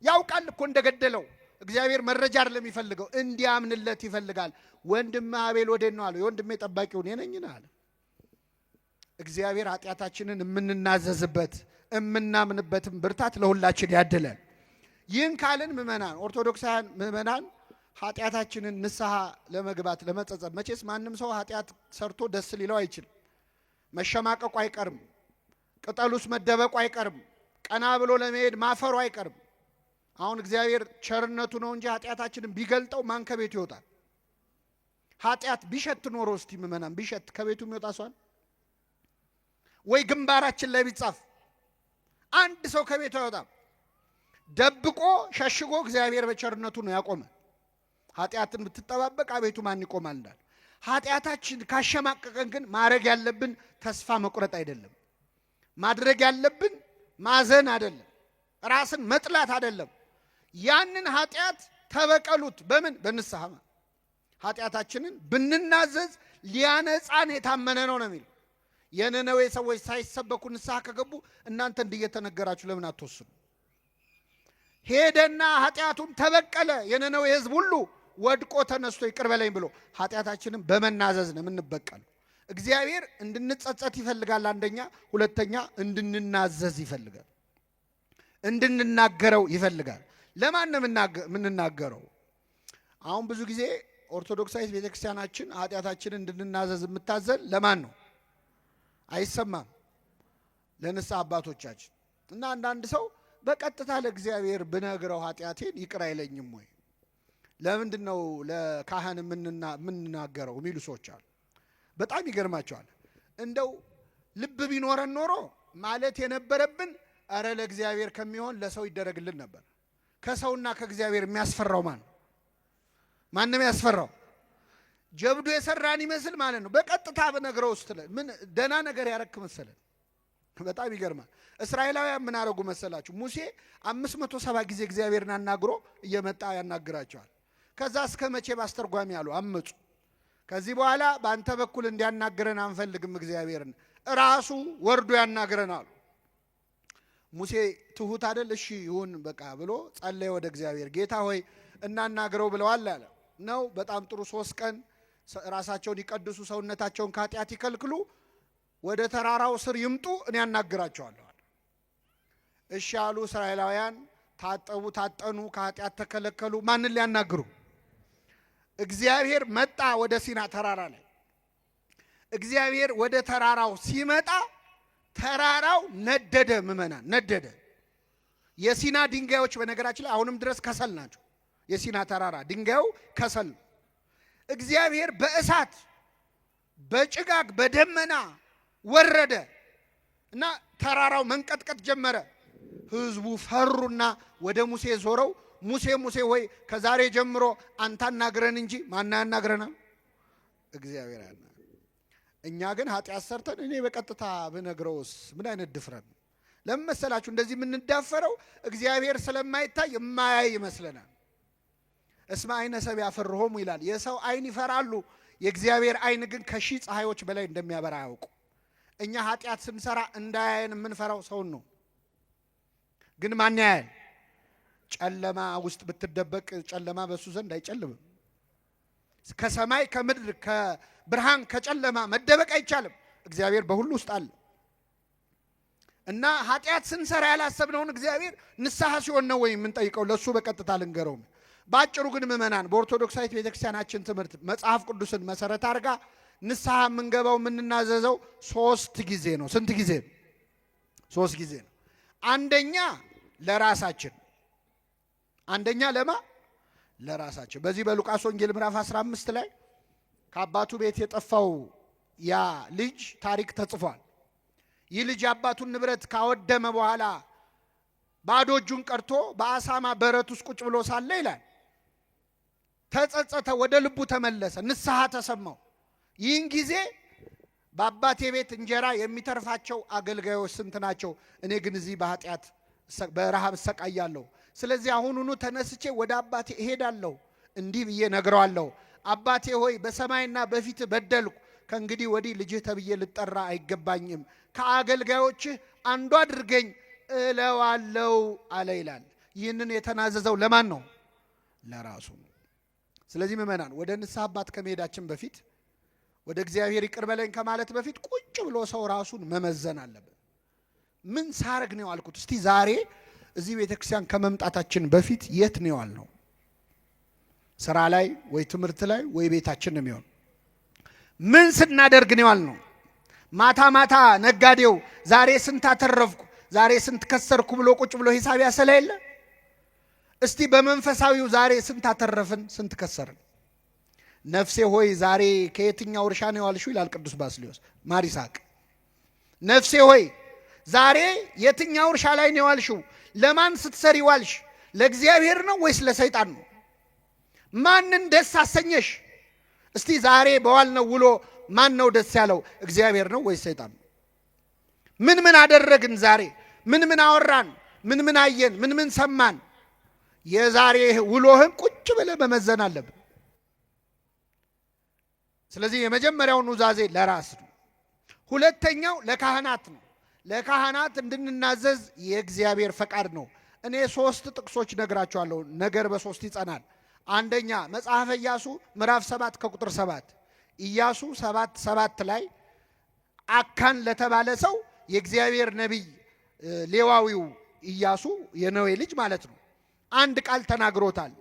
ያውቃል እኮ እንደገደለው። እግዚአብሔር መረጃ አይደለም የሚፈልገው፣ እንዲያምንለት ይፈልጋል። ወንድም አቤል ወዴት ነው አለ። የወንድሜ ጠባቂው እኔ ነኝ አለ። እግዚአብሔር ኃጢአታችንን የምንናዘዝበት የምናምንበትም ብርታት ለሁላችን ያድለን። ይህን ካልን ምእመናን ኦርቶዶክሳውያን ምእመናን ኃጢአታችንን ንስሐ ለመግባት ለመጸጸት፣ መቼስ ማንም ሰው ኃጢአት ሰርቶ ደስ ሊለው አይችልም። መሸማቀቁ አይቀርም። ቅጠሉስ መደበቁ አይቀርም። ቀና ብሎ ለመሄድ ማፈሩ አይቀርም። አሁን እግዚአብሔር ቸርነቱ ነው እንጂ ኃጢአታችንን ቢገልጠው ማን ከቤቱ ይወጣል? ኃጢአት ቢሸት ኖሮ እስቲ ምእመናን ቢሸት ከቤቱ የሚወጣ ሰው ወይ ግንባራችን ላይ ቢጻፍ አንድ ሰው ከቤቱ አይወጣም። ደብቆ ሸሽጎ እግዚአብሔር በቸርነቱ ነው ያቆመ። ኃጢአትን ብትጠባበቅ አቤቱ ማን ይቆማል እንዳለ። ኃጢአታችን ካሸማቀቀን ግን ማድረግ ያለብን ተስፋ መቁረጥ አይደለም። ማድረግ ያለብን ማዘን አይደለም። ራስን መጥላት አይደለም። ያንን ኃጢአት ተበቀሉት። በምን? በንስሐ። ኃጢአታችንን ብንናዘዝ ሊያነጻን የታመነ ነው ነው የሚል። የነነዌ ሰዎች ሳይሰበኩ ንስሐ ከገቡ እናንተ እንደየተነገራችሁ ለምን አትወስኑ? ሄደና ኃጢአቱን ተበቀለ። የነነዌ ሕዝብ ሁሉ ወድቆ ተነስቶ ይቅር በለኝ ብሎ ኃጢአታችንን በመናዘዝ ነው የምንበቀለው። እግዚአብሔር እንድንጸጸት ይፈልጋል አንደኛ፣ ሁለተኛ እንድንናዘዝ ይፈልጋል። እንድንናገረው ይፈልጋል። ለማን ነው የምንናገረው? አሁን ብዙ ጊዜ ኦርቶዶክሳዊት ቤተክርስቲያናችን ኃጢአታችንን እንድንናዘዝ የምታዘን ለማን ነው? አይሰማም። ለንስሐ አባቶቻችን እና አንዳንድ ሰው በቀጥታ ለእግዚአብሔር ብነግረው ኃጢአቴን ይቅር አይለኝም ወይ? ለምንድን ነው ለካህን የምንናገረው የሚሉ ሰዎች አሉ። በጣም ይገርማቸዋል። እንደው ልብ ቢኖረን ኖሮ ማለት የነበረብን አረ ለእግዚአብሔር ከሚሆን ለሰው ይደረግልን ነበር። ከሰውና ከእግዚአብሔር የሚያስፈራው ማን ነው? ማንም ያስፈራው ጀብዱ የሰራን ይመስል ማለት ነው። በቀጥታ በነገረው ውስጥ ምን ደና ነገር ያረክ መሰለን። በጣም ይገርማል። እስራኤላውያን ምን አረጉ መሰላችሁ? ሙሴ 570 ጊዜ እግዚአብሔርን አናግሮ እየመጣ ያናግራቸዋል። ከዛ እስከ መቼ ባስተርጓሚ አሉ አመጹ። ከዚህ በኋላ በአንተ በኩል እንዲያናግረን አንፈልግም፣ እግዚአብሔርን ራሱ ወርዶ ያናግረን አሉ። ሙሴ ትሁት አይደል? እሺ ይሁን በቃ ብሎ ጸለየ ወደ እግዚአብሔር። ጌታ ሆይ እናናግረው ብለዋል አለ ነው። በጣም ጥሩ። 3 ቀን ራሳቸውን ይቀድሱ፣ ሰውነታቸውን ከኃጢአት ይከልክሉ፣ ወደ ተራራው ስር ይምጡ፣ እኔ ያናግራቸዋለሁ። እሺ አሉ። እስራኤላውያን ታጠቡ፣ ታጠኑ፣ ከኃጢአት ተከለከሉ። ማንን ሊያናግሩ? እግዚአብሔር መጣ ወደ ሲና ተራራ ላይ። እግዚአብሔር ወደ ተራራው ሲመጣ ተራራው ነደደ። ምእመናን ነደደ። የሲና ድንጋዮች በነገራችን ላይ አሁንም ድረስ ከሰል ናቸው። የሲና ተራራ ድንጋዩ ከሰል። እግዚአብሔር በእሳት በጭጋግ በደመና ወረደ እና ተራራው መንቀጥቀጥ ጀመረ። ህዝቡ ፈሩና ወደ ሙሴ ዞረው ሙሴ ሙሴ ሆይ ከዛሬ ጀምሮ አንተ አናግረን እንጂ ማን ያናግረናል? እግዚአብሔር ያናግረን። እኛ ግን ኃጢአት ሰርተን እኔ በቀጥታ ብነግረውስ ምን አይነት ድፍረት ነው? ለምን መሰላችሁ እንደዚህ የምንዳፈረው? እግዚአብሔር ስለማይታይ የማያይ ይመስለናል። እስመ አይነ ሰብ ያፈርሆሙ ይላል። የሰው አይን ይፈራሉ፣ የእግዚአብሔር አይን ግን ከሺህ ፀሐዮች በላይ እንደሚያበራ ያውቁ። እኛ ኃጢአት ስንሰራ እንዳያየን የምንፈራው ሰውን ነው። ግን ማን ያያል? ጨለማ ውስጥ ብትደበቅ ጨለማ በሱ ዘንድ አይጨልምም። ከሰማይ ከምድር ከብርሃን ከጨለማ መደበቅ አይቻልም። እግዚአብሔር በሁሉ ውስጥ አለ እና ኃጢአት ስንሰራ ያላሰብነውን እግዚአብሔር ንስሐ ሲሆን ነው ወይ የምንጠይቀው? ለሱ በቀጥታ ልንገረው። ባጭሩ ግን ምእመናን በኦርቶዶክሳዊት ቤተክርስቲያናችን ትምህርት መጽሐፍ ቅዱስን መሰረት አድርጋ ንስሐ የምንገባው የምንናዘዘው 3 ጊዜ ነው። ስንት ጊዜ? 3 ጊዜ ነው። አንደኛ ለራሳችን። አንደኛ ለማ ለራሳችን። በዚህ በሉቃስ ወንጌል ምዕራፍ 15 ላይ ከአባቱ ቤት የጠፋው ያ ልጅ ታሪክ ተጽፏል። ይህ ልጅ አባቱን ንብረት ካወደመ በኋላ ባዶ እጁን ቀርቶ በአሳማ በረት ውስጥ ቁጭ ብሎ ሳለ ይላል ተጸጸተ፣ ወደ ልቡ ተመለሰ፣ ንስሐ ተሰማው። ይህን ጊዜ በአባቴ ቤት እንጀራ የሚተርፋቸው አገልጋዮች ስንት ናቸው? እኔ ግን እዚህ በኃጢአት በረሃብ እሰቃያለሁ። ስለዚህ አሁኑኑ ተነስቼ ወደ አባቴ እሄዳለሁ፣ እንዲህ ብዬ ነግረዋለሁ። አባቴ ሆይ በሰማይና በፊት በደልኩ፣ ከእንግዲህ ወዲህ ልጅህ ተብዬ ልጠራ አይገባኝም፣ ከአገልጋዮችህ አንዱ አድርገኝ እለዋለሁ አለ ይላል። ይህንን የተናዘዘው ለማን ነው? ለራሱ ነው። ስለዚህ ምእመናን ወደ ንስሐ አባት ከመሄዳችን በፊት ወደ እግዚአብሔር ይቅር በለኝ ከማለት በፊት ቁጭ ብሎ ሰው ራሱን መመዘን አለበት። ምን ሳረግ ነው ያልኩት? እስቲ ዛሬ እዚህ ቤተክርስቲያን ከመምጣታችን በፊት የት ነው ያልነው? ስራ ላይ ወይ ትምህርት ላይ ወይ ቤታችን ነው የሚሆን? ምን ስናደርግ ነው ያልነው? ማታ ማታ ነጋዴው ዛሬ ስንት አተረፍኩ ዛሬ ስንት ከሰርኩ ብሎ ቁጭ ብሎ ሂሳብ ያሰላ የለ? እስቲ በመንፈሳዊው ዛሬ ስንት አተረፍን ስንት ከሰርን? ነፍሴ ሆይ ዛሬ ከየትኛው እርሻ ነው ያልሽው ይላል ቅዱስ ባስልዮስ ማር ይስሐቅ። ነፍሴ ሆይ ዛሬ የትኛው እርሻ ላይ ነው ያልሽው? ለማን ስትሰሪ ዋልሽ? ለእግዚአብሔር ነው ወይስ ለሰይጣን ነው? ማንን ደስ አሰኘሽ? እስቲ ዛሬ በዋልነው ውሎ ማን ነው ደስ ያለው? እግዚአብሔር ነው ወይስ ሰይጣን ነው? ምን ምን አደረግን ዛሬ? ምን ምን አወራን? ምን ምን አየን? ምን ምን ሰማን? የዛሬ ውሎህን ቁጭ ብለህ መመዘን አለብን። ስለዚህ የመጀመሪያው ኑዛዜ ለራስ ነው። ሁለተኛው ለካህናት ነው። ለካህናት እንድንናዘዝ የእግዚአብሔር ፈቃድ ነው። እኔ 3 ጥቅሶች ነግራቸዋለሁ። ነገር በ3 ይጸናል። አንደኛ መጽሐፈ ኢያሱ ምዕራፍ 7 ከቁጥር 7 ኢያሱ 7:7 ላይ አካን ለተባለ ሰው የእግዚአብሔር ነቢይ ሌዋዊው ኢያሱ የነዌ ልጅ ማለት ነው አንድ ቃል ተናግሮታል።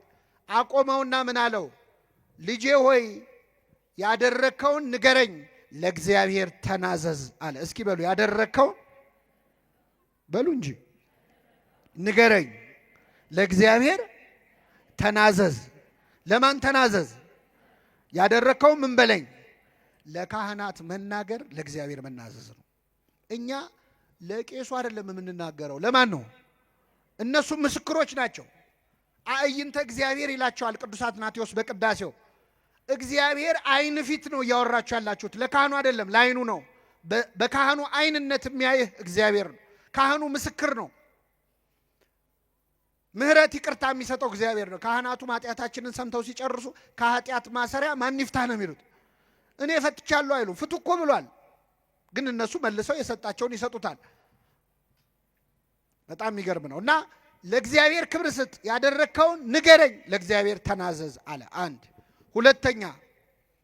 አቆመውና ምን አለው? ልጄ ሆይ ያደረከውን ንገረኝ፣ ለእግዚአብሔር ተናዘዝ አለ። እስኪ በሉ ያደረከውን በሉ እንጂ ንገረኝ፣ ለእግዚአብሔር ተናዘዝ። ለማን ተናዘዝ? ያደረከውን ምን በለኝ? ለካህናት መናገር ለእግዚአብሔር መናዘዝ ነው። እኛ ለቄሱ አይደለም የምንናገረው። ለማን ነው? እነሱ ምስክሮች ናቸው። አዕይንተ እግዚአብሔር ይላቸዋል ቅዱስ አትናቴዎስ በቅዳሴው። እግዚአብሔር አይን ፊት ነው እያወራችሁ ያላችሁት፣ ለካህኑ አይደለም፣ ለአይኑ ነው። በካህኑ አይንነት የሚያይህ እግዚአብሔር ነው። ካህኑ ምስክር ነው። ምህረት ይቅርታ የሚሰጠው እግዚአብሔር ነው። ካህናቱ ኃጢአታችንን ሰምተው ሲጨርሱ ከኃጢአት ማሰሪያ ማን ይፍታህ ነው የሚሉት። እኔ ፈትቻለሁ አይሉም። ፍቱ እኮ ብሏል። ግን እነሱ መልሰው የሰጣቸውን ይሰጡታል። በጣም የሚገርም ነው። እና ለእግዚአብሔር ክብር ስጥ፣ ያደረከውን ንገረኝ፣ ለእግዚአብሔር ተናዘዝ አለ። አንድ ሁለተኛ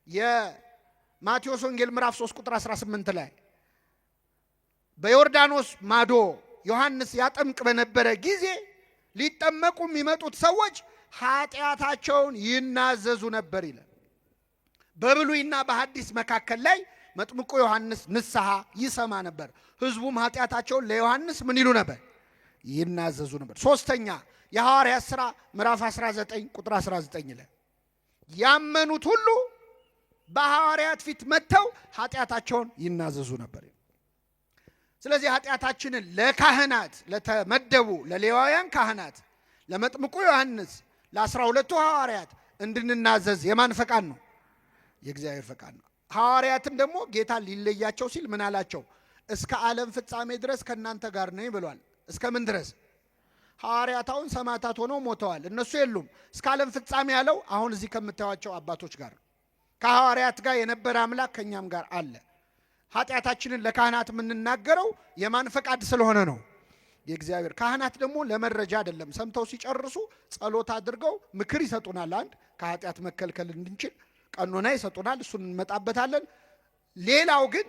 የማቴዎስ ወንጌል ምዕራፍ 3 ቁጥር 18 ላይ በዮርዳኖስ ማዶ ዮሐንስ ያጠምቅ በነበረ ጊዜ ሊጠመቁ የሚመጡት ሰዎች ኃጢአታቸውን ይናዘዙ ነበር ይላል። በብሉይና በሐዲስ መካከል ላይ መጥምቁ ዮሐንስ ንስሐ ይሰማ ነበር። ሕዝቡም ኃጢአታቸውን ለዮሐንስ ምን ይሉ ነበር? ይናዘዙ ነበር። ሶስተኛ የሐዋርያት ሥራ ምዕራፍ 19 ቁጥር 19 ላይ ያመኑት ሁሉ በሐዋርያት ፊት መጥተው ኃጢአታቸውን ይናዘዙ ነበር። ስለዚህ ኃጢአታችንን ለካህናት ለተመደቡ ለሌዋውያን ካህናት ለመጥምቁ ዮሐንስ ለ12ቱ ሐዋርያት እንድንናዘዝ የማን ፈቃድ ነው? የእግዚአብሔር ፈቃድ ነው። ሐዋርያትም ደግሞ ጌታ ሊለያቸው ሲል ምን አላቸው? እስከ ዓለም ፍጻሜ ድረስ ከእናንተ ጋር ነኝ ብሏል። እስከ ምን ድረስ? ሐዋርያት አሁን ሰማዕታት ሆነው ሞተዋል፣ እነሱ የሉም። እስከ ዓለም ፍጻሜ ያለው አሁን እዚህ ከምታዩቸው አባቶች ጋር ከሐዋርያት ጋር የነበረ አምላክ ከእኛም ጋር አለ። ኃጢአታችንን ለካህናት የምንናገረው የማን ፈቃድ ስለሆነ ነው? የእግዚአብሔር። ካህናት ደግሞ ለመረጃ አይደለም፣ ሰምተው ሲጨርሱ ጸሎት አድርገው ምክር ይሰጡናል። አንድ ከኃጢአት መከልከል እንድንችል ቀኖና ይሰጡናል፣ እሱን እንመጣበታለን። ሌላው ግን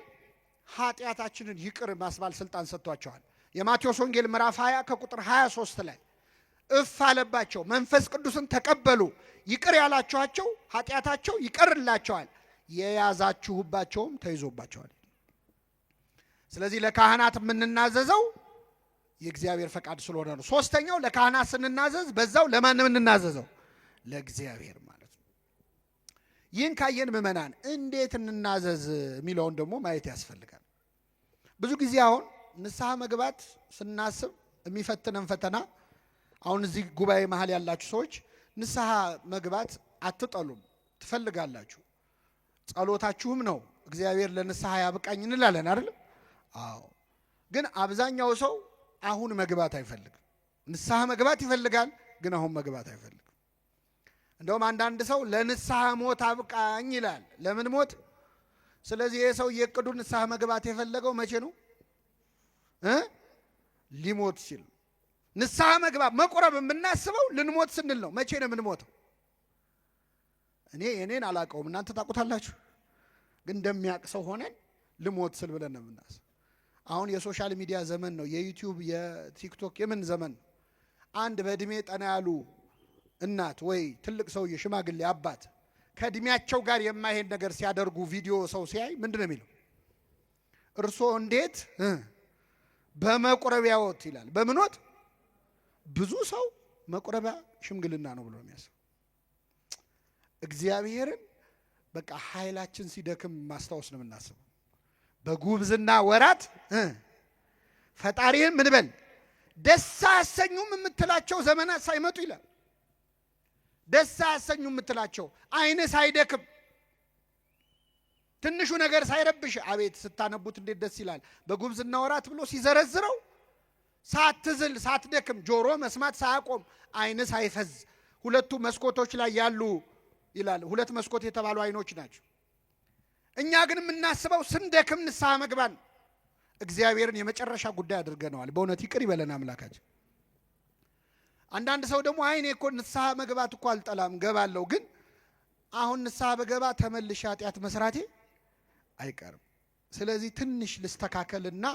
ኃጢአታችንን ይቅር ማስባል ስልጣን ሰጥቷቸዋል። የማቴዎስ ወንጌል ምዕራፍ 20 ከቁጥር 23 ላይ እፍ አለባቸው፣ መንፈስ ቅዱስን ተቀበሉ፣ ይቅር ያላችኋቸው ኃጢአታቸው ይቀርላቸዋል፣ የያዛችሁባቸውም ተይዞባቸዋል። ስለዚህ ለካህናት የምንናዘዘው የእግዚአብሔር ፈቃድ ስለሆነ ነው። ሶስተኛው ለካህናት ስንናዘዝ በዛው ለማን የምንናዘዘው? ለእግዚአብሔር ማለት ነው። ይህን ካየን ምእመናን እንዴት እንናዘዝ የሚለውን ደግሞ ማየት ያስፈልጋል። ብዙ ጊዜ አሁን ንስሐ መግባት ስናስብ የሚፈትነን ፈተና፣ አሁን እዚህ ጉባኤ መሀል ያላችሁ ሰዎች ንስሐ መግባት አትጠሉም፣ ትፈልጋላችሁ። ጸሎታችሁም ነው እግዚአብሔር ለንስሐ ያብቃኝ እንላለን አይደል? አዎ። ግን አብዛኛው ሰው አሁን መግባት አይፈልግም። ንስሐ መግባት ይፈልጋል፣ ግን አሁን መግባት አይፈልግም። እንደውም አንዳንድ ሰው ለንስሐ ሞት አብቃኝ ይላል። ለምን ሞት? ስለዚህ ይህ ሰው የቅዱ ንስሐ መግባት የፈለገው መቼ ነው? ሊሞት ሲል። ንስሐ መግባት መቁረብ የምናስበው ልንሞት ስንል ነው። መቼ ነው የምንሞተው? እኔን አላውቀውም፣ እናንተ ታውቁታላችሁ። ግን እንደሚያውቅ ሰው ሆነን ልሞት ስል ብለን ነው የምናስብ። አሁን የሶሻል ሚዲያ ዘመን ነው፣ የዩቲዩብ የቲክቶክ የምን ዘመን ነው። አንድ በእድሜ ጠና ያሉ እናት ወይ ትልቅ ሰውዬ ሽማግሌ አባት ከእድሜያቸው ጋር የማይሄድ ነገር ሲያደርጉ ቪዲዮ ሰው ሲያይ ምንድን ነው የሚለው? እርሶ እንዴት በመቁረቢያዎት ይላል። በምኖት? ብዙ ሰው መቁረቢያ ሽምግልና ነው ብሎ የሚያስብ። እግዚአብሔርን በቃ ኃይላችን ሲደክም ማስታወስ ነው የምናስበው። በጉብዝና ወራት ፈጣሪህን ምን በል ደስ አያሰኙም የምትላቸው ዘመናት ሳይመጡ ይላል። ደስ አያሰኙም የምትላቸው አይነ ሳይደክም ትንሹ ነገር ሳይረብሽ፣ አቤት ስታነቡት እንዴት ደስ ይላል። በጉብዝና ወራት ብሎ ሲዘረዝረው ሳትዝል ሳትደክም፣ ጆሮ መስማት ሳያቆም፣ አይነ ሳይፈዝ፣ ሁለቱ መስኮቶች ላይ ያሉ ይላል። ሁለት መስኮት የተባሉ አይኖች ናቸው። እኛ ግን የምናስበው ስንደክም ንስሐ መግባን እግዚአብሔርን የመጨረሻ ጉዳይ አድርገነዋል። በእውነት ይቅር ይበለን አምላካችን። አንዳንድ ሰው ደግሞ አይኔ እኮ ንስሐ መግባት እኮ አልጠላም ገባለሁ፣ ግን አሁን ንስሐ በገባ ተመልሼ ኃጢአት መስራቴ አይቀርም። ስለዚህ ትንሽ ልስተካከልና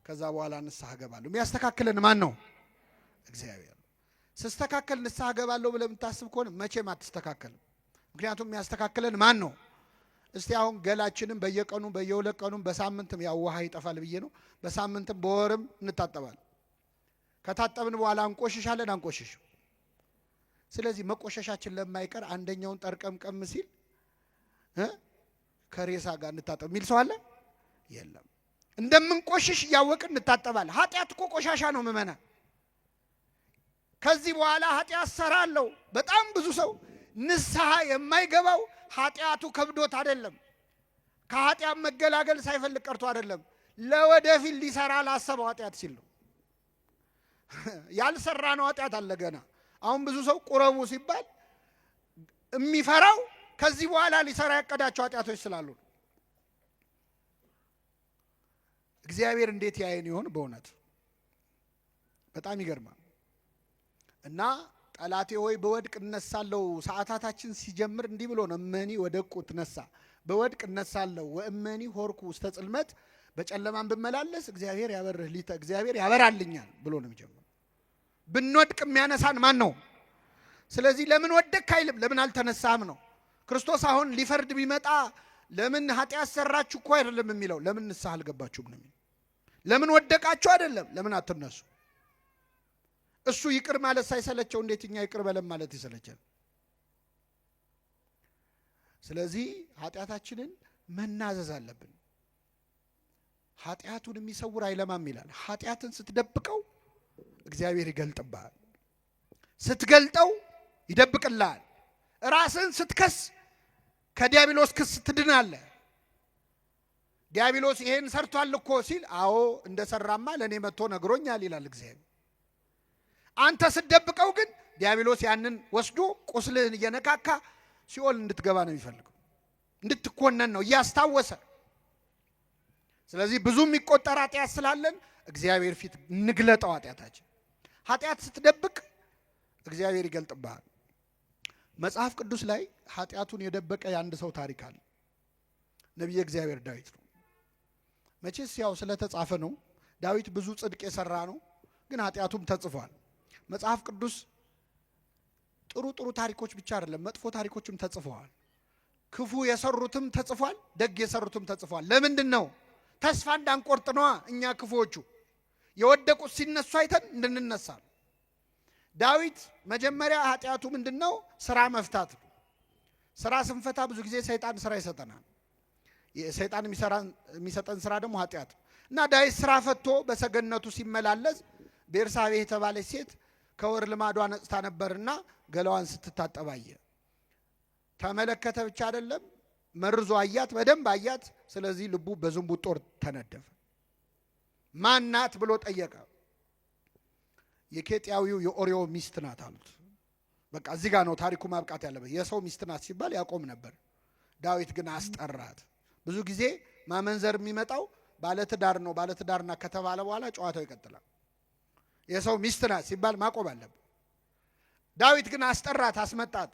ከዛ በኋላ ንስሐ ገባለሁ። የሚያስተካክለን ማን ነው? እግዚአብሔር። ስስተካከል ንስሐ ገባለሁ ብለህ የምታስብ ከሆነ መቼም አትስተካከልም። ምክንያቱም የሚያስተካክለን ማን ነው? እስቲ አሁን ገላችንም በየቀኑ በየሁለት ቀኑም በሳምንትም ያው ውሃ ይጠፋል ብዬ ነው፣ በሳምንትም በወርም እንታጠባለን። ከታጠብን በኋላ እንቆሽሻለን አንቆሽሽ። ስለዚህ መቆሸሻችን ለማይቀር አንደኛውን ጠርቀምቀም ሲል ከሬሳ ጋር እንታጠብ የሚል ሰው አለ? የለም። እንደምንቆሽሽ እያወቅን እንታጠባለን። ኃጢአት እኮ ቆሻሻ ነው ምእመናን። ከዚህ በኋላ ኃጢአት ሰራለሁ። በጣም ብዙ ሰው ንስሐ የማይገባው ኃጢአቱ ከብዶት አይደለም፣ ከኃጢአት መገላገል ሳይፈልግ ቀርቶ አይደለም፣ ለወደፊት ሊሰራ ላሰበው ኃጢአት ሲል ነው። ያልሰራ ነው ኃጢአት አለ ገና። አሁን ብዙ ሰው ቁረቡ ሲባል የሚፈራው ከዚህ በኋላ ሊሰራ ያቀዳቸው ኃጢአቶች ስላሉ ነው። እግዚአብሔር እንዴት ያየን ይሆን? በእውነት በጣም ይገርማል። እና ጠላቴ ሆይ በወድቅ እነሳለሁ፣ ሰዓታታችን ሲጀምር እንዲህ ብሎ ነው። እመኒ ወደቁ ትነሳ፣ በወድቅ እነሳለሁ፣ ወእመኒ ሆርኩ ውስተ ጽልመት፣ በጨለማን ብመላለስ እግዚአብሔር ያበርህ ሊተ፣ እግዚአብሔር ያበራልኛል ብሎ ነው የሚጀምረው። ብንወድቅ የሚያነሳን ማን ነው? ስለዚህ ለምን ወደቅ አይልም፣ ለምን አልተነሳም ነው። ክርስቶስ አሁን ሊፈርድ ቢመጣ ለምን ኃጢአት ሰራችሁ እኮ አይደለም የሚለው፣ ለምን ንስሐ አልገባችሁም ነው የሚለው። ለምን ወደቃችሁ አይደለም፣ ለምን አትነሱ። እሱ ይቅር ማለት ሳይሰለቸው እንዴት እኛ ይቅር በለም ማለት ይሰለቻል? ስለዚህ ኃጢአታችንን መናዘዝ አለብን። ኃጢአቱን የሚሰውር አይለማም ይላል። ኃጢአትን ስትደብቀው እግዚአብሔር ይገልጥብሃል፣ ስትገልጠው ይደብቅልሃል። ራስን ስትከስ ከዲያብሎስ ክስ ትድናለህ። ዲያብሎስ ይሄን ሰርቷል እኮ ሲል አዎ እንደሰራማ ለኔ መጥቶ ነግሮኛል ይላል እግዚአብሔር። አንተ ስትደብቀው ግን ዲያብሎስ ያንን ወስዶ ቁስልህን እየነካካ ሲኦል እንድትገባ ነው የሚፈልገው፣ እንድትኮነን ነው እያስታወሰ። ስለዚህ ብዙ የሚቆጠር ኃጢአት ስላለን እግዚአብሔር ፊት እንግለጠው ኃጢአታችን። ኃጢአት ስትደብቅ እግዚአብሔር ይገልጥብሃል። መጽሐፍ ቅዱስ ላይ ኃጢአቱን የደበቀ የአንድ ሰው ታሪክ አለ። ነቢየ እግዚአብሔር ዳዊት ነው። መቼስ ያው ስለተጻፈ ነው። ዳዊት ብዙ ጽድቅ የሰራ ነው፣ ግን ኃጢአቱም ተጽፏል። መጽሐፍ ቅዱስ ጥሩ ጥሩ ታሪኮች ብቻ አይደለም፣ መጥፎ ታሪኮችም ተጽፈዋል። ክፉ የሰሩትም ተጽፏል፣ ደግ የሰሩትም ተጽፏል። ለምንድን ነው? ተስፋ እንዳንቆርጥ ነዋ። እኛ ክፉዎቹ የወደቁት ሲነሱ አይተን እንድንነሳ። ዳዊት መጀመሪያ ኃጢአቱ ምንድነው? ስራ መፍታት ነው። ስራ ስንፈታ ብዙ ጊዜ ሰይጣን ስራ ይሰጠናል። ሰይጣን የሚሰጠን ስራ ደግሞ ኃጢአት እና ዳዊት ስራ ፈቶ በሰገነቱ ሲመላለስ ቤርሳቤ የተባለች ሴት ከወር ልማዷ ነጽታ ነበርና ገላዋን ስትታጠብ አየ። ተመለከተ ብቻ አይደለም መርዞ አያት፣ በደንብ አያት። ስለዚህ ልቡ በዝንቡት ጦር ተነደፈ። ማናት ብሎ ጠየቀ። የኬጢያዊው የኦርዮ ሚስት ናት አሉት። በቃ እዚህ ጋር ነው ታሪኩ ማብቃት ያለበት። የሰው ሚስት ናት ሲባል ያቆም ነበር። ዳዊት ግን አስጠራት። ብዙ ጊዜ ማመንዘር የሚመጣው ባለትዳር ነው። ባለትዳርና ከተባለ በኋላ ጨዋታው ይቀጥላል። የሰው ሚስት ናት ሲባል ማቆም አለበት። ዳዊት ግን አስጠራት፣ አስመጣት፣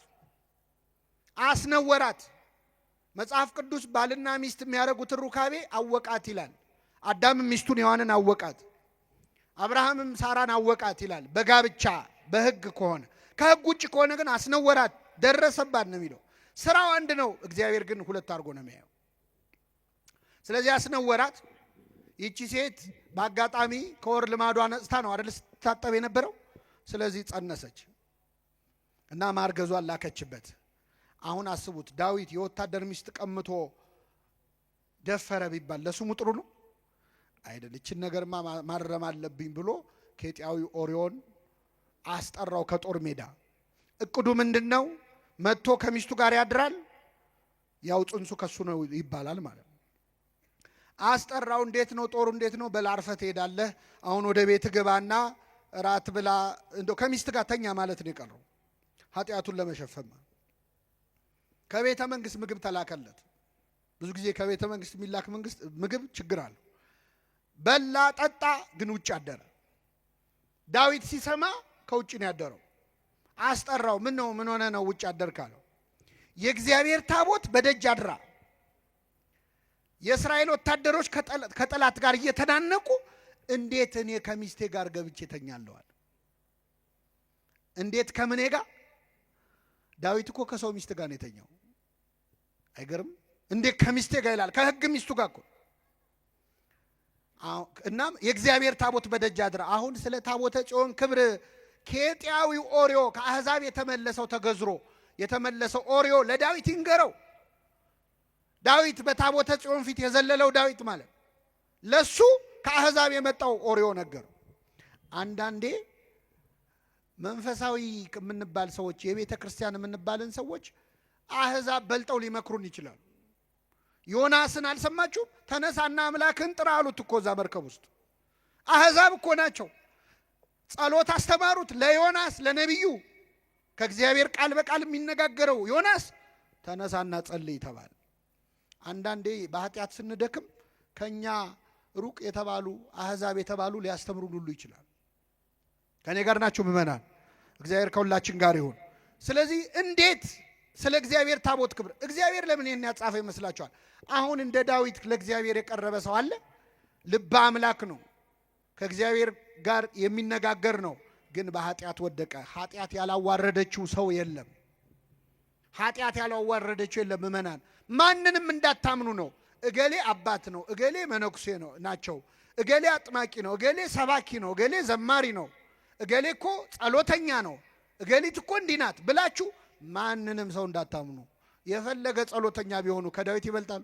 አስነወራት። መጽሐፍ ቅዱስ ባልና ሚስት የሚያደርጉትን ሩካቤ አወቃት ይላል። አዳምም ሚስቱን ሔዋንን አወቃት፣ አብርሃምም ሳራን አወቃት ይላል። በጋብቻ በሕግ ከሆነ ከሕግ ውጭ ከሆነ ግን አስነወራት፣ ደረሰባት ነው የሚለው። ስራው አንድ ነው፣ እግዚአብሔር ግን ሁለት አድርጎ ነው የሚያየው። ስለዚህ አስነወራት። ይቺ ሴት በአጋጣሚ ከወር ልማዷ ነጽታ ነው አይደል ስትታጠብ የነበረው። ስለዚህ ጸነሰች እና ማርገዟን ላከችበት። አሁን አስቡት፣ ዳዊት የወታደር ሚስት ቀምቶ ደፈረ ቢባል ለስሙ ጥሩ ነው አይደል? እችን ነገርማ ማረም አለብኝ ብሎ ኬጢያዊ ኦርዮን አስጠራው ከጦር ሜዳ። እቅዱ ምንድነው? መጥቶ ከሚስቱ ጋር ያድራል፣ ያው ጽንሱ ከሱ ነው ይባላል ማለት ነው። አስጠራው። እንዴት ነው ጦሩ? እንዴት ነው? በላርፈ ትሄዳለህ፣ አሁን ወደ ቤት ግባና ራት ብላ፣ እንደው ከሚስት ጋር ተኛ ማለት ነው የቀረው ኃጢአቱን ለመሸፈን። ከቤተ መንግስት ምግብ ተላከለት። ብዙ ጊዜ ከቤተ መንግስት የሚላክ ምግብ ችግር አለ። በላ ጠጣ፣ ግን ውጭ አደረ። ዳዊት ሲሰማ ከውጭ ነው ያደረው። አስጠራው። ምን ነው? ምን ሆነ ነው ውጭ አደርክ አለው። የእግዚአብሔር ታቦት በደጅ አድራ። የእስራኤል ወታደሮች ከጠላት ጋር እየተናነቁ እንዴት እኔ ከሚስቴ ጋር ገብቼ ተኛለዋል? እንዴት ከምኔ ጋር? ዳዊት እኮ ከሰው ሚስት ጋር ነው የተኛው። አይገርም? እንዴት ከሚስቴ ጋር ይላል። ከሕግ ሚስቱ ጋር እኮ። እናም የእግዚአብሔር ታቦት በደጅ አድራ። አሁን ስለ ታቦተ ጽዮን ክብር ኬጢያዊው ኦርዮ ከአሕዛብ የተመለሰው ተገዝሮ የተመለሰው ኦርዮ ለዳዊት ይንገረው። ዳዊት በታቦተ ጽዮን ፊት የዘለለው ዳዊት ማለት ለሱ ከአሕዛብ የመጣው ኦርዮ ነገረው። አንዳንዴ መንፈሳዊ የምንባል ሰዎች፣ የቤተ ክርስቲያን የምንባልን ሰዎች አሕዛብ በልጠው ሊመክሩን ይችላሉ። ዮናስን አልሰማችሁም? ተነሳና አምላክን ጥራ አሉት እኮ እዛ መርከብ ውስጥ። አሕዛብ እኮ ናቸው። ጸሎት አስተማሩት ለዮናስ ለነቢዩ። ከእግዚአብሔር ቃል በቃል የሚነጋገረው ዮናስ ተነሳና ጸልይ ተባለ። አንዳንዴ በኃጢአት ስንደክም ከኛ ሩቅ የተባሉ አሕዛብ የተባሉ ሊያስተምሩን ሁሉ ይችላል። ከኔ ጋር ናችሁ ምእመናን? እግዚአብሔር ከሁላችን ጋር ይሁን። ስለዚህ እንዴት ስለ እግዚአብሔር ታቦት ክብር እግዚአብሔር ለምን ይሄን ያጻፈ ይመስላችኋል? አሁን እንደ ዳዊት ለእግዚአብሔር የቀረበ ሰው አለ? ልበ አምላክ ነው፣ ከእግዚአብሔር ጋር የሚነጋገር ነው። ግን በኃጢአት ወደቀ። ኃጢአት ያላዋረደችው ሰው የለም። ኃጢአት ያላዋረደችው የለም። ምእመናን ማንንም እንዳታምኑ ነው። እገሌ አባት ነው፣ እገሌ መነኩሴ ነው ናቸው፣ እገሌ አጥማቂ ነው፣ እገሌ ሰባኪ ነው፣ እገሌ ዘማሪ ነው፣ እገሌ እኮ ጸሎተኛ ነው፣ እገሊት እኮ እንዲህ ናት ብላችሁ ማንንም ሰው እንዳታምኑ። የፈለገ ጸሎተኛ ቢሆኑ ከዳዊት ይበልጣሉ?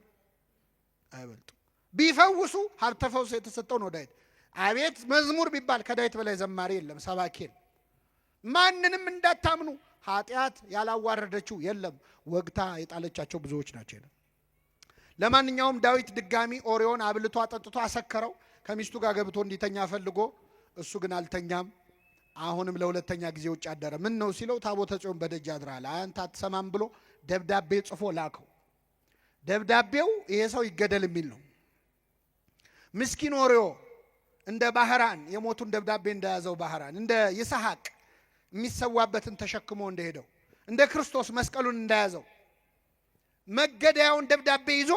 አይበልጡም። ቢፈውሱ ሀብተ ፈውስ የተሰጠው ነው ዳዊት። አቤት መዝሙር ቢባል ከዳዊት በላይ ዘማሪ የለም፣ ሰባኪ የለም። ማንንም እንዳታምኑ፣ ኃጢአት ያላዋረደችው የለም፣ ወግታ የጣለቻቸው ብዙዎች ናቸው የለም። ለማንኛውም ዳዊት ድጋሚ ኦርዮን አብልቶ አጠጥቶ አሰከረው። ከሚስቱ ጋር ገብቶ እንዲተኛ ፈልጎ እሱ ግን አልተኛም። አሁንም ለሁለተኛ ጊዜ ውጭ አደረ። ምን ነው ሲለው ታቦተ ጽዮን በደጅ አድራል፣ አንተ አትሰማም ብሎ ደብዳቤ ጽፎ ላከው። ደብዳቤው ይሄ ሰው ይገደል የሚል ነው። ምስኪን ኦርዮ እንደ ባህራን የሞቱን ደብዳቤ እንደያዘው ባህራን እንደ ይስሐቅ የሚሰዋበትን ተሸክሞ እንደሄደው እንደ ክርስቶስ መስቀሉን እንደያዘው መገደያውን ደብዳቤ ይዞ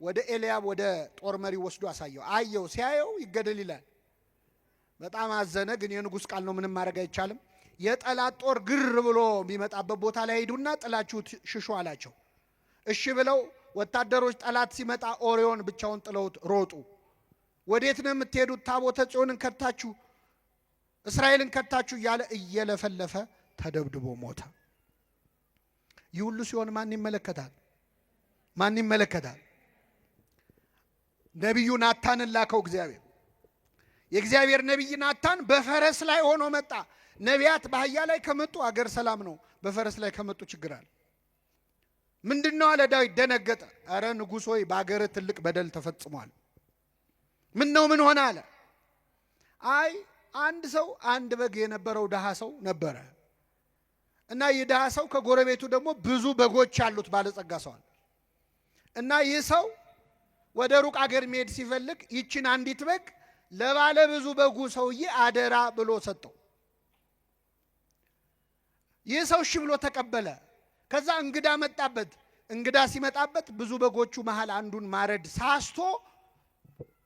ወደ ኤልያብ ወደ ጦር መሪ ወስዶ አሳየው። አየው፣ ሲያየው ይገደል ይላል። በጣም አዘነ። ግን የንጉሥ ቃል ነው፣ ምንም ማድረግ አይቻልም። የጠላት ጦር ግር ብሎ የሚመጣበት ቦታ ላይ ሄዱና ጥላችሁ ሽሹ አላቸው። እሺ ብለው ወታደሮች ጠላት ሲመጣ ኦርዮን ብቻውን ጥለውት ሮጡ። ወዴት ነው የምትሄዱት? ታቦተ ጽዮንን ከድታችሁ እስራኤልን ከድታችሁ እያለ እየለፈለፈ ተደብድቦ ሞተ። ይህ ሁሉ ሲሆን ማን ይመለከታል? ማን ይመለከታል? ነቢዩ ናታንን ላከው እግዚአብሔር። የእግዚአብሔር ነቢይ ናታን በፈረስ ላይ ሆኖ መጣ። ነቢያት በአህያ ላይ ከመጡ አገር ሰላም ነው፣ በፈረስ ላይ ከመጡ ችግር አለ። ምንድነው አለ ዳዊት። ደነገጠ። አረ ንጉሥ ሆይ በአገር ትልቅ በደል ተፈጽሟል። ምን ነው ምን ሆነ አለ። አይ አንድ ሰው አንድ በግ የነበረው ድሃ ሰው ነበረ እና ይህ ድሃ ሰው ከጎረቤቱ ደግሞ ብዙ በጎች ያሉት ባለጸጋ ሰው አለ እና ይህ ሰው ወደ ሩቅ አገር መሄድ ሲፈልግ ይችን አንዲት በግ ለባለ ብዙ በጉ ሰውዬ አደራ ብሎ ሰጠው። ይህ ሰው እሺ ብሎ ተቀበለ። ከዛ እንግዳ መጣበት። እንግዳ ሲመጣበት ብዙ በጎቹ መሃል አንዱን ማረድ ሳስቶ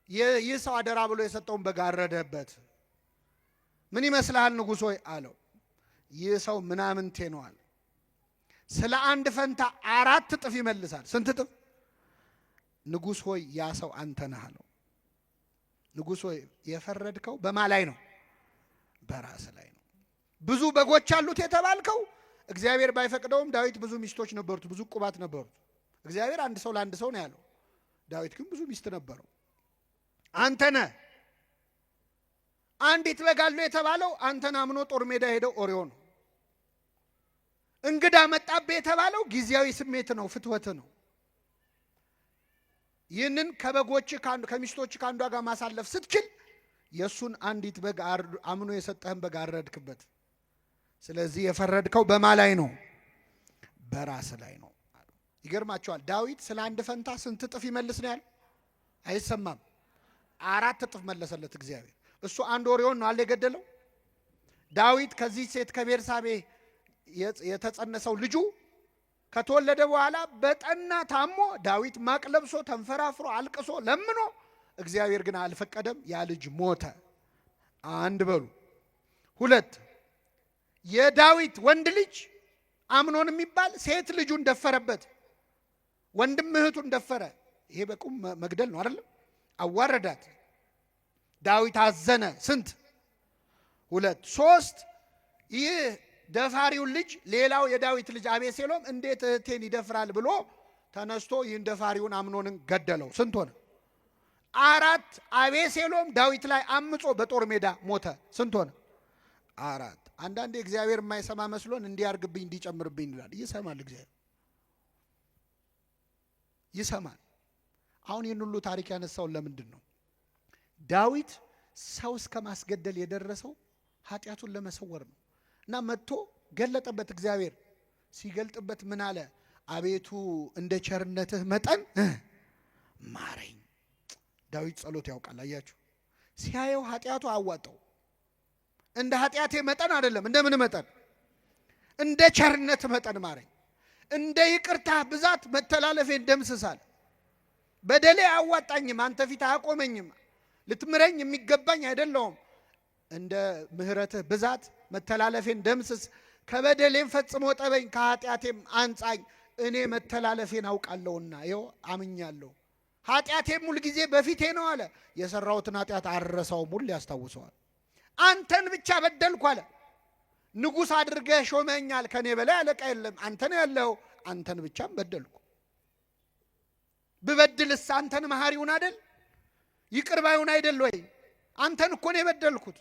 ይህ ሰው አደራ ብሎ የሰጠውን በግ አረደበት። ምን ይመስልሃል ንጉሥ ሆይ አለው። ይህ ሰው ምናምንቴ ነው አለ። ስለ አንድ ፈንታ 4 እጥፍ ይመልሳል። ስንት እጥፍ? ንጉሥ ሆይ ያ ሰው አንተ ነህ አለው። ንጉሥ ሆይ የፈረድከው በማ ላይ ነው? በራስ ላይ ነው። ብዙ በጎች አሉት የተባልከው እግዚአብሔር ባይፈቅደውም ዳዊት ብዙ ሚስቶች ነበሩት፣ ብዙ ቁባት ነበሩት። እግዚአብሔር አንድ ሰው ለአንድ ሰው ነው ያለው። ዳዊት ግን ብዙ ሚስት ነበረው። አንተ ነህ። አንዲት በግ አለው የተባለው አንተን አምኖ ጦር ሜዳ ሄደው ኦርዮ ነው። እንግዳ መጣብህ የተባለው ጊዜያዊ ስሜት ነው፣ ፍትወት ነው። ይህንን ከበጎች ከሚስቶች ከአንዷ ጋር ማሳለፍ ስትችል የእሱን አንዲት በግ አምኖ የሰጠህን በግ አረድክበት። ስለዚህ የፈረድከው በማ ላይ ነው? በራስ ላይ ነው። ይገርማቸዋል። ዳዊት ስለ አንድ ፈንታ ስንት እጥፍ ይመልስ ነው ያለው? አይሰማም። 4 እጥፍ መለሰለት እግዚአብሔር። እሱ አንድ ኦርዮን ነው አለ የገደለው። ዳዊት ከዚህ ሴት ከቤርሳቤ የተጸነሰው ልጁ ከተወለደ በኋላ በጠና ታሞ ዳዊት ማቅ ለብሶ ተንፈራፍሮ አልቅሶ ለምኖ እግዚአብሔር ግን አልፈቀደም። ያ ልጅ ሞተ። አንድ በሉ። 2 የዳዊት ወንድ ልጅ አምኖን የሚባል ሴት ልጁን ደፈረበት። ወንድም እህቱን ደፈረ። ይሄ በቁም መግደል ነው አይደለም? አዋረዳት። ዳዊት አዘነ። ስንት? 2 3 ይህ ደፋሪውን ልጅ ሌላው የዳዊት ልጅ አቤሴሎም እንዴት እህቴን ይደፍራል ብሎ ተነስቶ ይህን ደፋሪውን አምኖንን ገደለው። ስንት ሆነ? 4 አቤሴሎም ዳዊት ላይ አምጾ በጦር ሜዳ ሞተ። ስንት ሆነ? 4 አንዳንዴ እግዚአብሔር የማይሰማ መስሎን እንዲያርግብኝ እንዲጨምርብኝ ይላል። ይሰማል። እግዚአብሔር ይሰማል። አሁን ይህን ሁሉ ታሪክ ያነሳውን ለምንድን ነው? ዳዊት ሰው እስከ ማስገደል የደረሰው ኃጢአቱን ለመሰወር ነው። እና መጥቶ ገለጠበት። እግዚአብሔር ሲገልጥበት ምን አለ? አቤቱ እንደ ቸርነትህ መጠን ማረኝ። ዳዊት ጸሎት ያውቃል። አያችሁ፣ ሲያየው ኃጢአቱ አዋጣው። እንደ ኃጢአቴ መጠን አይደለም። እንደ ምን መጠን? እንደ ቸርነት መጠን ማረኝ። እንደ ይቅርታ ብዛት መተላለፌን ደምስሳል። በደሌ አያዋጣኝም፣ አንተ ፊት አያቆመኝም፣ ልትምረኝ የሚገባኝ አይደለሁም። እንደ ምህረትህ ብዛት መተላለፌን ደምስስ፣ ከበደሌም ፈጽሞ ጠበኝ፣ ከኃጢአቴም አንጻኝ። እኔ መተላለፌን አውቃለሁና ይኸው አምኛለሁ። ኃጢአቴም ሁል ጊዜ በፊቴ ነው አለ። የሰራሁትን ኃጢአት አልረሳውም፣ ሁሌ ያስታውሰዋል። አንተን ብቻ በደልኩ አለ። ንጉሥ አድርገህ ሾመኛል፣ ከኔ በላይ አለቃ የለም። አንተ ነው ያለው። አንተን ብቻም በደልኩ። ብበድልስ አንተን መሐሪውን አይደል? ይቅር ባዩን አይደል ወይ? አንተን እኮ ነው የበደልኩት።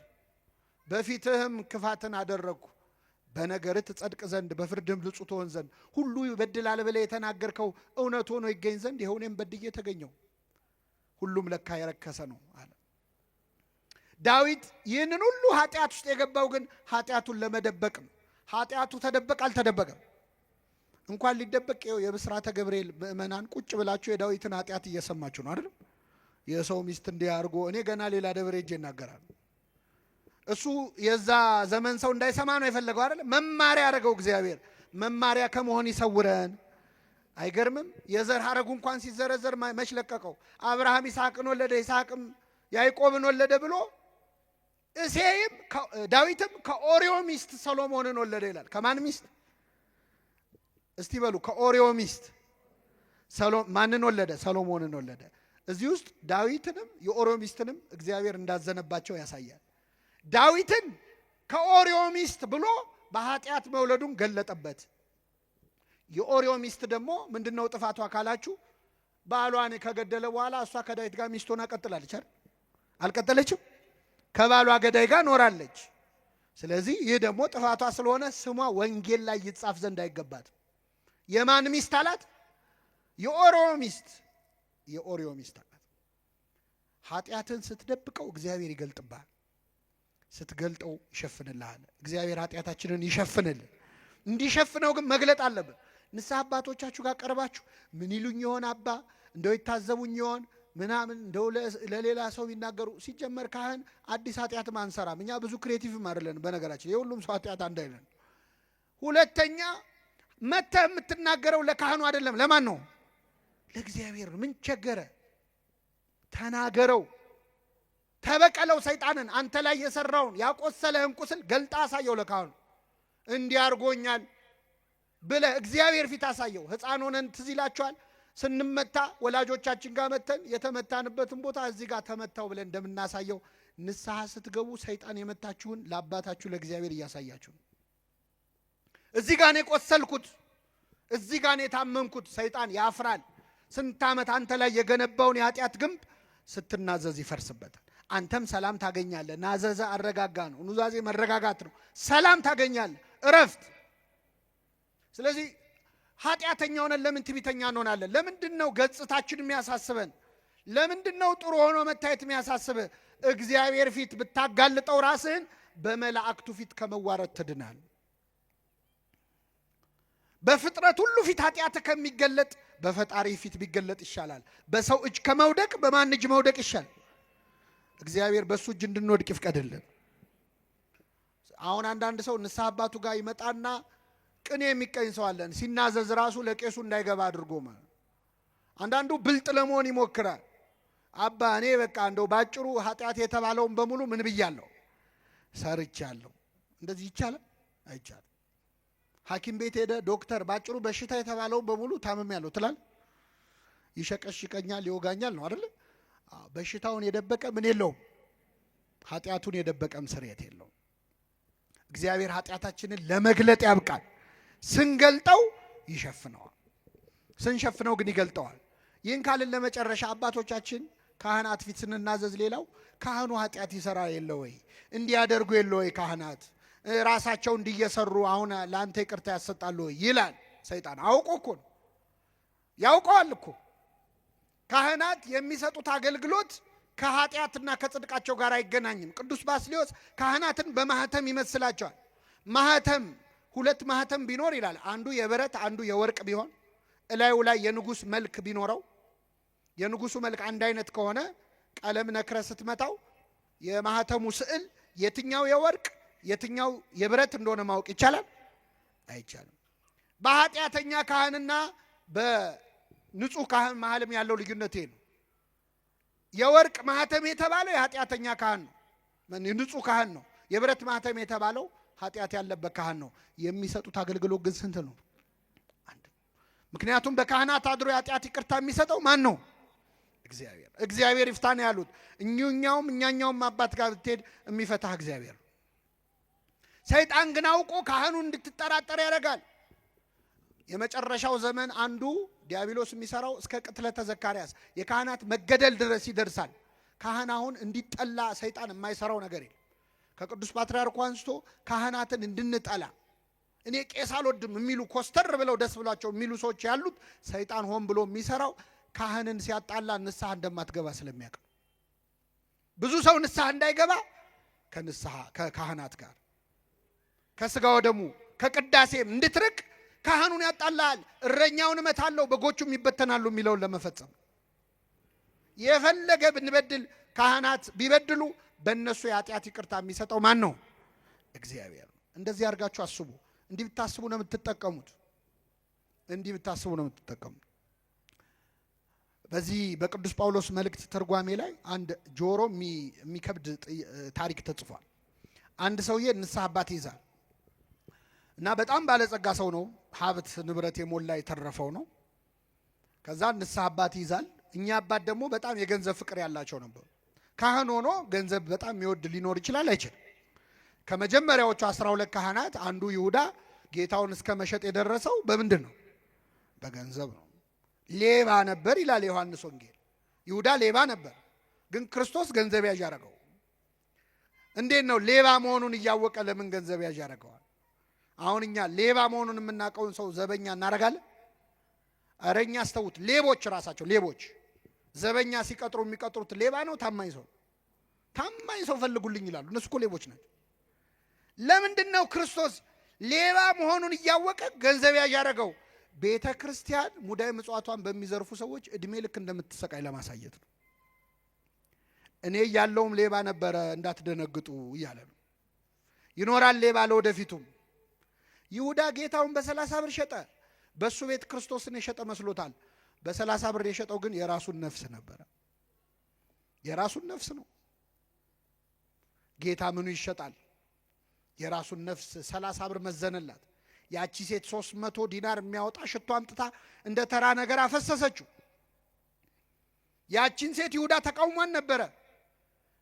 በፊትህም ክፋትን አደረግኩ፣ በነገርህ ትጸድቅ ዘንድ በፍርድም ንጹሕ ትሆን ዘንድ። ሁሉ ይበድላል ብለህ የተናገርከው እውነት ሆኖ ይገኝ ዘንድ ይኸው እኔም በድዬ ተገኘው። ሁሉም ለካ የረከሰ ነው አለ ዳዊት። ይህንን ሁሉ ኃጢአት ውስጥ የገባው ግን ኃጢአቱን ለመደበቅ ነው። ኃጢአቱ ተደበቅ አልተደበቀም። እንኳን ሊደበቅ የብስራተ ገብርኤል ምእመናን ቁጭ ብላችሁ የዳዊትን ኃጢአት እየሰማችሁ ነው አይደል? የሰው ሚስት እንዲያርጎ እኔ ገና ሌላ ደብረ ሄጄ እናገራለሁ። እሱ የዛ ዘመን ሰው እንዳይሰማ ነው የፈለገው አይደል? መማሪያ ያደረገው እግዚአብሔር። መማሪያ ከመሆን ይሰውረን። አይገርምም? የዘር ሐረጉ እንኳን ሲዘረዘር መች ለቀቀው? አብርሃም ይስሐቅን ወለደ፣ ይስሐቅም ያዕቆብን ወለደ ብሎ እሴይም ዳዊትም ከኦሪዮ ሚስት ሰሎሞንን ወለደ ይላል። ከማን ሚስት እስቲ በሉ? ከኦሪዮ ሚስት ማንን ወለደ? ሰሎሞንን ወለደ። እዚህ ውስጥ ዳዊትንም የኦሪዮ ሚስትንም እግዚአብሔር እንዳዘነባቸው ያሳያል። ዳዊትን ከኦሪዮ ሚስት ብሎ በኃጢአት መውለዱን ገለጠበት። የኦሪዮ ሚስት ደግሞ ምንድነው ጥፋቷ ካላችሁ፣ ባሏን ከገደለ በኋላ እሷ ከዳዊት ጋር ሚስት ሆና ቀጥላለች አይደል? አልቀጠለችም? ከባሏ ገዳይ ጋር ኖራለች። ስለዚህ ይህ ደግሞ ጥፋቷ ስለሆነ ስሟ ወንጌል ላይ ይጻፍ ዘንድ አይገባትም። የማን ሚስት አላት? የኦሪዮ ሚስት። የኦሪዮ ሚስት አላት። ኃጢአትን ስትደብቀው እግዚአብሔር ይገልጥብሃል፣ ስትገልጠው ይሸፍንልሃል። እግዚአብሔር ኃጢአታችንን ይሸፍንልን። እንዲሸፍነው ግን መግለጥ አለብን። ንስሐ አባቶቻችሁ ጋር ቀርባችሁ ምን ይሉኝ ይሆን አባ፣ እንደው ይታዘቡኝ ይሆን ምናምን፣ እንደው ለሌላ ሰው ቢናገሩ። ሲጀመር ካህን አዲስ ኃጢአትም አንሰራም እኛ፣ ብዙ ክሬቲቭም አይደለን በነገራችን። የሁሉም ሰው ኃጢአት አንድ አይደለም። ሁለተኛ መተህ የምትናገረው ለካህኑ አይደለም። ለማን ነው? ለእግዚአብሔር። ምን ቸገረ? ተናገረው፣ ተበቀለው። ሰይጣንን አንተ ላይ የሰራውን ያቆሰለህን ቁስል ገልጣ አሳየው ለካህኑ። እንዲህ አድርጎኛል ብለህ እግዚአብሔር ፊት አሳየው። ሕፃን ሆነን ትዝ ይላችኋል፣ ስንመታ ወላጆቻችን ጋር መተን የተመታንበትን ቦታ እዚህ ጋር ተመታው ብለን እንደምናሳየው ንስሐ ስትገቡ ሰይጣን የመታችሁን ለአባታችሁ ለእግዚአብሔር እያሳያችሁ ነው። እዚህ ጋር ነው የቆሰልኩት፣ እዚህ ጋር ነው የታመንኩት። ሰይጣን ያፍራል። ስንት ዓመት አንተ ላይ የገነባውን የኃጢአት ግንብ ስትናዘዝ ይፈርስበታል። አንተም ሰላም ታገኛለህ። ናዘዘ አረጋጋ ነው። ኑዛዜ መረጋጋት ነው። ሰላም ታገኛለህ፣ እረፍት። ስለዚህ ኃጢአተኛ ሆነን ለምን ትዕቢተኛ እንሆናለን? ለምንድን ነው ገጽታችን የሚያሳስበን? ለምንድን ነው ጥሩ ሆኖ መታየት የሚያሳስብህ? እግዚአብሔር ፊት ብታጋልጠው ራስህን በመላእክቱ ፊት ከመዋረድ ትድናል። በፍጥረት ሁሉ ፊት ኃጢአት ከሚገለጥ በፈጣሪ ፊት ቢገለጥ ይሻላል። በሰው እጅ ከመውደቅ በማን እጅ መውደቅ ይሻላል? እግዚአብሔር በሱ እጅ እንድንወድቅ ይፍቀድልን። አሁን አንዳንድ ሰው ንስሐ አባቱ ጋር ይመጣና ቅኔ የሚቀኝ ሰው አለን። ሲናዘዝ ራሱ ለቄሱ እንዳይገባ አድርጎ ማለት። አንዳንዱ ብልጥ ለመሆን ይሞክራል። አባ እኔ በቃ እንደው ባጭሩ ኃጢአት የተባለውን በሙሉ ምን ብያለሁ? ሰርቻለሁ። እንደዚህ ይቻላል? አይቻልም። ሐኪም ቤት ሄደ ዶክተር ባጭሩ በሽታ የተባለውን በሙሉ ታምሜያለሁ ትላል። ይሸቀሽቀኛል፣ ይወጋኛል ነው አይደል? በሽታውን የደበቀ ምን የለውም፣ ኃጢአቱን የደበቀም ስርየት የለውም። እግዚአብሔር ኃጢአታችንን ለመግለጥ ያብቃል። ስንገልጠው ይሸፍነዋል፣ ስንሸፍነው ግን ይገልጠዋል። ይህን ካልን ለመጨረሻ አባቶቻችን ካህናት ፊት ስንናዘዝ፣ ሌላው ካህኑ ኃጢአት ይሰራ የለ ወይ? እንዲያደርጉ የለ ወይ? ካህናት ራሳቸው እንዲየሰሩ አሁን ለአንተ ይቅርታ ያሰጣሉ ወይ ይላል ሰይጣን። አውቆ እኮ ነው፣ ያውቀዋል እኮ። ካህናት የሚሰጡት አገልግሎት ከኃጢአትና ከጽድቃቸው ጋር አይገናኝም። ቅዱስ ባስልዮስ ካህናትን በማህተም ይመስላቸዋል። ማህተም ሁለት ማህተም ቢኖር ይላል፣ አንዱ የብረት አንዱ የወርቅ ቢሆን እላዩ ላይ የንጉሥ መልክ ቢኖረው፣ የንጉሱ መልክ አንድ አይነት ከሆነ ቀለም ነክረ ስትመታው የማህተሙ ስዕል የትኛው የወርቅ የትኛው የብረት እንደሆነ ማወቅ ይቻላል? አይቻልም። በኃጢአተኛ ካህንና በንጹህ ካህን መሃልም ያለው ልዩነት ነው። የወርቅ ማህተም የተባለው የኃጢአተኛ ካህን ነው፣ ንጹህ ካህን ነው። የብረት ማህተም የተባለው ኃጢአት ያለበት ካህን ነው። የሚሰጡት አገልግሎት ግን ስንት ነው? አንድ። ምክንያቱም በካህናት አድሮ የኃጢአት ይቅርታ የሚሰጠው ማን ነው? እግዚአብሔር። እግዚአብሔር ይፍታ ነው ያሉት። እኛኛውም አባት ጋር ብትሄድ የሚፈታህ እግዚአብሔር። ሰይጣን ግን አውቆ ካህኑን እንድትጠራጠር ያደርጋል። የመጨረሻው ዘመን አንዱ ዲያብሎስ የሚሰራው እስከ ቅትለተ ዘካርያስ የካህናት መገደል ድረስ ይደርሳል። ካህን አሁን እንዲጠላ ሰይጣን የማይሰራው ነገር የለም። ከቅዱስ ፓትርያርኩ አንስቶ ካህናትን እንድንጠላ እኔ ቄስ አልወድም የሚሉ ኮስተር ብለው ደስ ብሏቸው የሚሉ ሰዎች ያሉት ሰይጣን ሆን ብሎ የሚሰራው ካህንን ሲያጣላ ንስሐ እንደማትገባ ስለሚያውቅ ብዙ ሰው ንስሐ እንዳይገባ ከካህናት ጋር ከስጋ ወደሙ ከቅዳሴም እንድትርቅ ካህኑን ያጣላል። እረኛውን እመታለሁ በጎቹም ይበተናሉ የሚለውን ለመፈጸም የፈለገ ብንበድል ካህናት ቢበድሉ በእነሱ የኃጢአት ይቅርታ የሚሰጠው ማን ነው? እግዚአብሔር። እንደዚህ አድርጋችሁ አስቡ። እንዲህ ብታስቡ ነው የምትጠቀሙት። በዚህ በቅዱስ ጳውሎስ መልእክት ትርጓሜ ላይ አንድ ጆሮ የሚከብድ ታሪክ ተጽፏል። አንድ ሰውዬ ንስሐ አባት ይዛል እና በጣም ባለጸጋ ሰው ነው። ሀብት ንብረት የሞላ የተረፈው ነው። ከዛ ንስሐ አባት ይዛል። እኛ አባት ደግሞ በጣም የገንዘብ ፍቅር ያላቸው ነበሩ። ካህን ሆኖ ገንዘብ በጣም የሚወድ ሊኖር ይችላል አይችልም? ከመጀመሪያዎቹ 12 ካህናት አንዱ ይሁዳ ጌታውን እስከ መሸጥ የደረሰው በምንድን ነው? በገንዘብ ነው። ሌባ ነበር ይላል ዮሐንስ ወንጌል። ይሁዳ ሌባ ነበር፣ ግን ክርስቶስ ገንዘብ ያዥ ያደረገው። እንዴት ነው? ሌባ መሆኑን እያወቀ ለምን ገንዘብ ያዥ ያደረገዋል? አሁን እኛ ሌባ መሆኑን የምናውቀውን ሰው ዘበኛ እናደርጋለን? ኧረ እኛ አስተውት። ሌቦች ራሳቸው ሌቦች ዘበኛ ሲቀጥሩ የሚቀጥሩት ሌባ ነው ታማኝ ሰው ፈልጉልኝ ይላሉ። እነሱ እኮ ሌቦች ናቸው። ለምንድን ነው ክርስቶስ ሌባ መሆኑን እያወቀ ገንዘብ ያዥ ያደረገው? ቤተ ክርስቲያን ሙዳይ ምጽዋቷን በሚዘርፉ ሰዎች እድሜ ልክ እንደምትሰቃይ ለማሳየት ነው። እኔ ያለውም ሌባ ነበረ እንዳትደነግጡ እያለ ነው። ይኖራል ሌባ ለወደፊቱም። ይሁዳ ጌታውን በ30 ብር ሸጠ። በሱ ቤት ክርስቶስን የሸጠ መስሎታል። በ30 ብር የሸጠው ግን የራሱን ነፍስ ነበረ። የራሱን ነፍስ ነው። ጌታ ምኑ ይሸጣል? የራሱን ነፍስ 30 ብር መዘነላት። ያቺ ሴት 300 ዲናር የሚያወጣ ሽቶ አምጥታ እንደ ተራ ነገር አፈሰሰችው። ያቺን ሴት ይሁዳ ተቃውሟን ነበረ።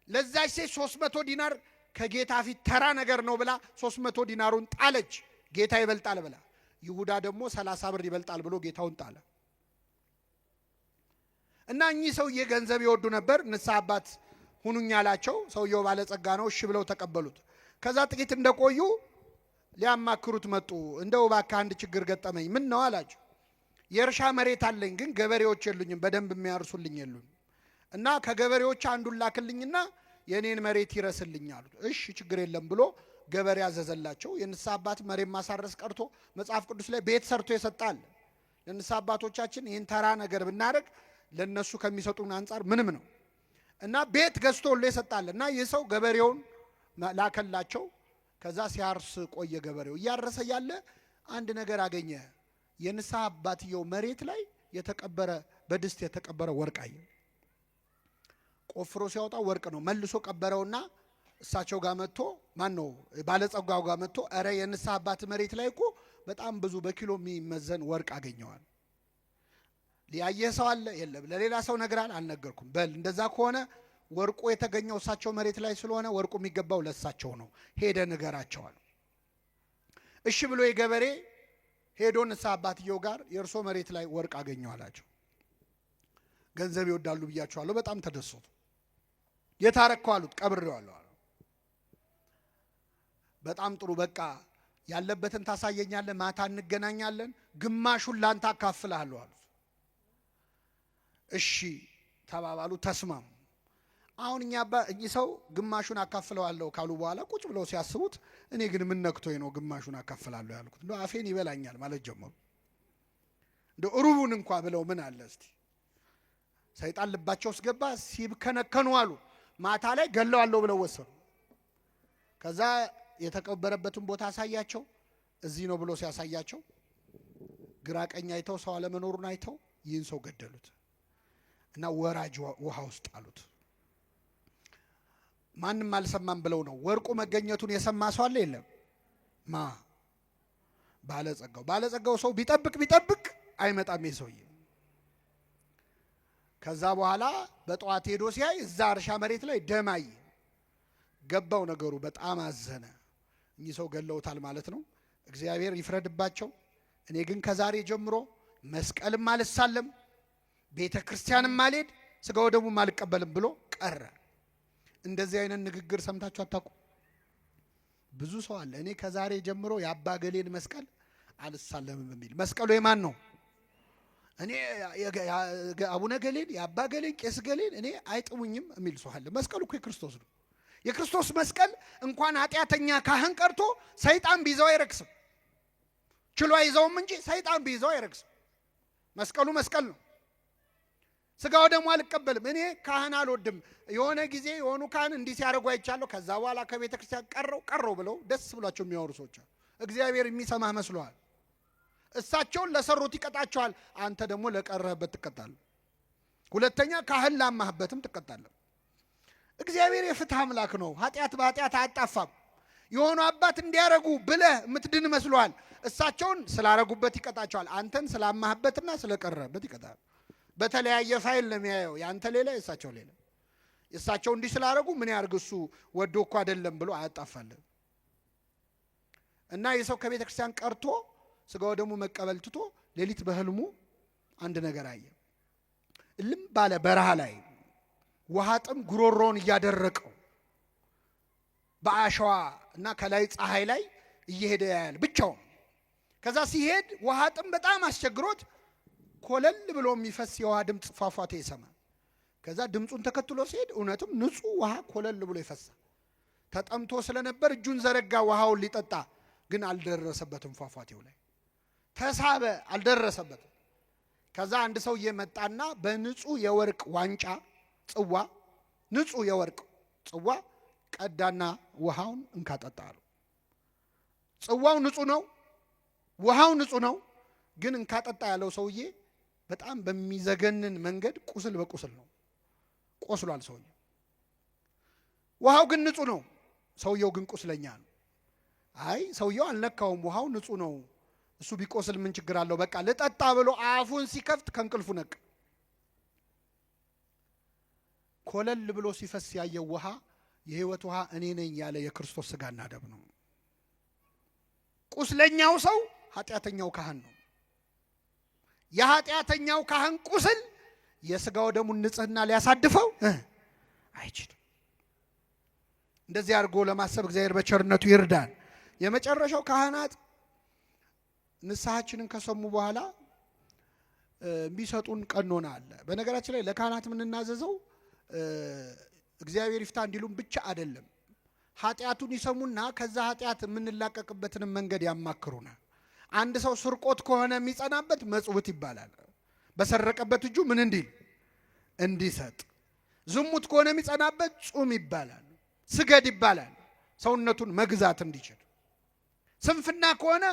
ለዛች ሴት 300 ዲናር ከጌታ ፊት ተራ ነገር ነው ብላ 300 ዲናሩን ጣለች። ጌታ ይበልጣል ብላ። ይሁዳ ደግሞ 30 ብር ይበልጣል ብሎ ጌታውን ጣለ። እና እኚህ ሰውዬ ገንዘብ ይወዱ ነበር። ንስሐ አባት ሁኑኝ አላቸው። ሰውየው ባለጸጋ ነው፣ እሺ ብለው ተቀበሉት። ከዛ ጥቂት እንደቆዩ ሊያማክሩት መጡ። እንደው እባክህ አንድ ችግር ገጠመኝ። ምን ነው አላቸው። የእርሻ መሬት አለኝ፣ ግን ገበሬዎች የሉኝም፣ በደንብ የሚያርሱልኝ የሉኝ እና ከገበሬዎች አንዱን ላክልኝና የኔን መሬት ይረስልኝ አሉት። እሺ ችግር የለም ብሎ ገበሬ ያዘዘላቸው። የንስሐ አባት መሬት ማሳረስ ቀርቶ መጽሐፍ ቅዱስ ላይ ቤት ሰርቶ ይሰጣል። ለንስሐ አባቶቻችን ይህን ተራ ነገር ብናደርግ ለነሱ ከሚሰጡን አንጻር ምንም ነው እና ቤት ገዝቶሎ ይሰጣል። እና ይህ ሰው ገበሬውን ላከላቸው። ከዛ ሲያርስ ቆየ። ገበሬው እያረሰ ያለ አንድ ነገር አገኘ። የንስሐ አባትየው መሬት ላይ የተቀበረ በድስት የተቀበረ ወርቅ አየ። ቆፍሮ ሲያወጣው ወርቅ ነው። መልሶ ቀበረውና እሳቸው ጋር መጥቶ ባለጸጋው ጋር መጥቶ አረ የንስሐ አባት መሬት ላይ እኮ በጣም ብዙ በኪሎ የሚመዘን ወርቅ አገኘዋል። ሊያየህ ሰው አለ? የለም። ለሌላ ሰው ነግራል? አልነገርኩም። በል እንደዛ ከሆነ ወርቁ የተገኘው እሳቸው መሬት ላይ ስለሆነ ወርቁ የሚገባው ለእሳቸው ነው፣ ሄደ ንገራቸዋል። እሺ ብሎ የገበሬ ሄዶ ንስሐ አባትየው ጋር የእርሶ መሬት ላይ ወርቅ አገኘው አላቸው። ገንዘብ ይወዳሉ ብያቸዋለሁ። በጣም ተደሰቱ። የታረከው አሉት። ቀብሬዋለሁ አሉ። በጣም ጥሩ፣ በቃ ያለበትን ታሳየኛለህ፣ ማታ እንገናኛለን፣ ግማሹን ላንተ አካፍልሃለሁ አሉት። እሺ ተባባሉ፣ ተስማሙ። አሁን እኚህ ሰው ግማሹን አካፍለዋለሁ ካሉ በኋላ ቁጭ ብለው ሲያስቡት እኔ ግን ምን ነክቶኝ ነው ግማሹን አካፍላለሁ ያልኩት? እንደው አፌን ይበላኛል ማለት ጀመሩ። እንደው ሩቡን እንኳ ብለው ምን አለ እስቲ። ሰይጣን ልባቸው ውስጥ ገባ። ሲብከነከኑ አሉ። ማታ ላይ ገለዋለሁ ብለው ወሰኑ። ከዛ የተቀበረበትን ቦታ አሳያቸው። እዚህ ነው ብሎ ሲያሳያቸው ግራ ቀኝ አይተው ሰው አለመኖሩን አይተው ይህን ሰው ገደሉት እና ወራጅ ውሃ ውስጥ አሉት። ማንም አልሰማም ብለው ነው። ወርቁ መገኘቱን የሰማ ሰው አለ? የለም። ባለጸጋው ሰው ቢጠብቅ አይመጣም የሰውዬ። ከዛ በኋላ በጠዋት ሄዶ ሲያይ እዛ እርሻ መሬት ላይ ደም አየ። ገባው ነገሩ፣ በጣም አዘነ። እኚህ ሰው ገለውታል ማለት ነው። እግዚአብሔር ይፍረድባቸው። እኔ ግን ከዛሬ ጀምሮ መስቀልም አልሳለም፣ ቤተ ክርስቲያንም አልሄድ፣ ስጋ ወደሙም አልቀበልም ብሎ ቀረ። እንደዚህ አይነት ንግግር ሰምታችሁ አታውቁ? ብዙ ሰው አለ እኔ ከዛሬ ጀምሮ የአባ ገሌን መስቀል አልሳለምም የሚል። መስቀሉ የማን ነው? እኔ አቡነ ገሌን የአባ ገሌን ቄስ ገሌን እኔ አይጥሙኝም የሚል ሰው አለ። መስቀሉ እኮ የክርስቶስ ነው። የክርስቶስ መስቀል እንኳን ኃጢአተኛ ካህን ቀርቶ ሰይጣን ቢይዘው አይረክስም። ችሎ አይዘውም እንጂ ሰይጣን ቢይዘው አይረክስም። መስቀሉ መስቀል ነው። ስጋው ደግሞ አልቀበልም። እኔ ካህን አልወድም። የሆነ ጊዜ የሆኑ ካህን እንዲህ ሲያደርጉ አይቻለሁ። ከዛ በኋላ ከቤተ ክርስቲያን ቀረው ብለው ደስ ብሏቸው የሚያወሩ ሰዎች አሉ። እግዚአብሔር የሚሰማህ መስሎሃል? እሳቸውን ለሰሩት ይቀጣቸዋል። አንተ ደግሞ ለቀረህበት ትቀጣለህ። ሁለተኛ ካህን ላማህበትም ትቀጣለህ። እግዚአብሔር የፍትህ አምላክ ነው። ኃጢአት በኃጢአት አያጣፋም። የሆኑ አባት እንዲያረጉ ብለህ የምትድን መስሎሃል? እሳቸውን ስላረጉበት ይቀጣቸዋል። አንተን ስላማህበትና ስለቀረህበት ይቀጣል። በተለያየ ፋይል ነው የሚያየው። ያንተ ሌላ የእሳቸው ሌላ። የእሳቸው እንዲህ ስላረጉ ምን ያርግ እሱ ወዶ እኮ አይደለም ብሎ አያጣፋልህ። እና የሰው ከቤተ ክርስቲያን ቀርቶ ስጋው ደግሞ መቀበል ትቶ ሌሊት በህልሙ አንድ ነገር አየ። እልም ባለ በረሃ ላይ ውሃ ጥም ጉሮሮውን እያደረቀው በአሸዋ እና ከላይ ፀሐይ ላይ እየሄደ ያያል ብቻውን። ከዛ ሲሄድ ውሃ ጥም በጣም አስቸግሮት ኮለል ብሎ የሚፈስ የውሃ ድምፅ ፏፏቴ ይሰማል። ከዛ ድምፁን ተከትሎ ሲሄድ እውነትም ንጹህ ውሃ ኮለል ብሎ ይፈሳል። ተጠምቶ ስለነበር እጁን ዘረጋ ውሃውን ሊጠጣ፣ ግን አልደረሰበትም። ፏፏቴው ላይ ተሳበ፣ አልደረሰበትም። ከዛ አንድ ሰው እየመጣና በንጹህ የወርቅ ዋንጫ ጽዋ፣ ንጹህ የወርቅ ጽዋ ቀዳና ውሃውን እንካጠጣ አለው። ጽዋው ንጹህ ነው፣ ውሃው ንጹህ ነው። ግን እንካጠጣ ያለው ሰውዬ በጣም በሚዘገንን መንገድ ቁስል በቁስል ነው፣ ቆስሏል ሰውዬው። ውሃው ግን ንጹህ ነው፣ ሰውየው ግን ቁስለኛ ነው። አይ ሰውየው አልነካውም፣ ውሃው ንጹህ ነው፣ እሱ ቢቆስል ምን ችግር አለው፣ በቃ ልጠጣ ብሎ አፉን ሲከፍት ከእንቅልፉ ነቃ። ኮለል ብሎ ሲፈስ ያየው ውሃ የህይወት ውሃ እኔ ነኝ ያለ የክርስቶስ ስጋና ደም ነው። ቁስለኛው ሰው ኃጢአተኛው ካህን ነው። የኃጢአተኛው ካህን ቁስል የስጋው ደሙን ንጽህና ሊያሳድፈው አይችልም። እንደዚህ አድርጎ ለማሰብ እግዚአብሔር በቸርነቱ ይርዳን። የመጨረሻው ካህናት ንስሐችንን ከሰሙ በኋላ የሚሰጡን ቀኖና አለ። በነገራችን ላይ ለካህናት የምንናዘዘው እግዚአብሔር ይፍታ እንዲሉም ብቻ አይደለም። ኃጢአቱን ይሰሙና ከዛ ኃጢአት የምንላቀቅበትንም መንገድ ያማክሩናል። አንድ ሰው ስርቆት ከሆነ የሚጸናበት መጽውት ይባላል። በሰረቀበት እጁ ምን እንዲሰጥ። ዝሙት ከሆነ የሚጸናበት ጹም ይባላል። ስገድ ይባላል፣ ሰውነቱን መግዛት እንዲችል። ስንፍና ከሆነ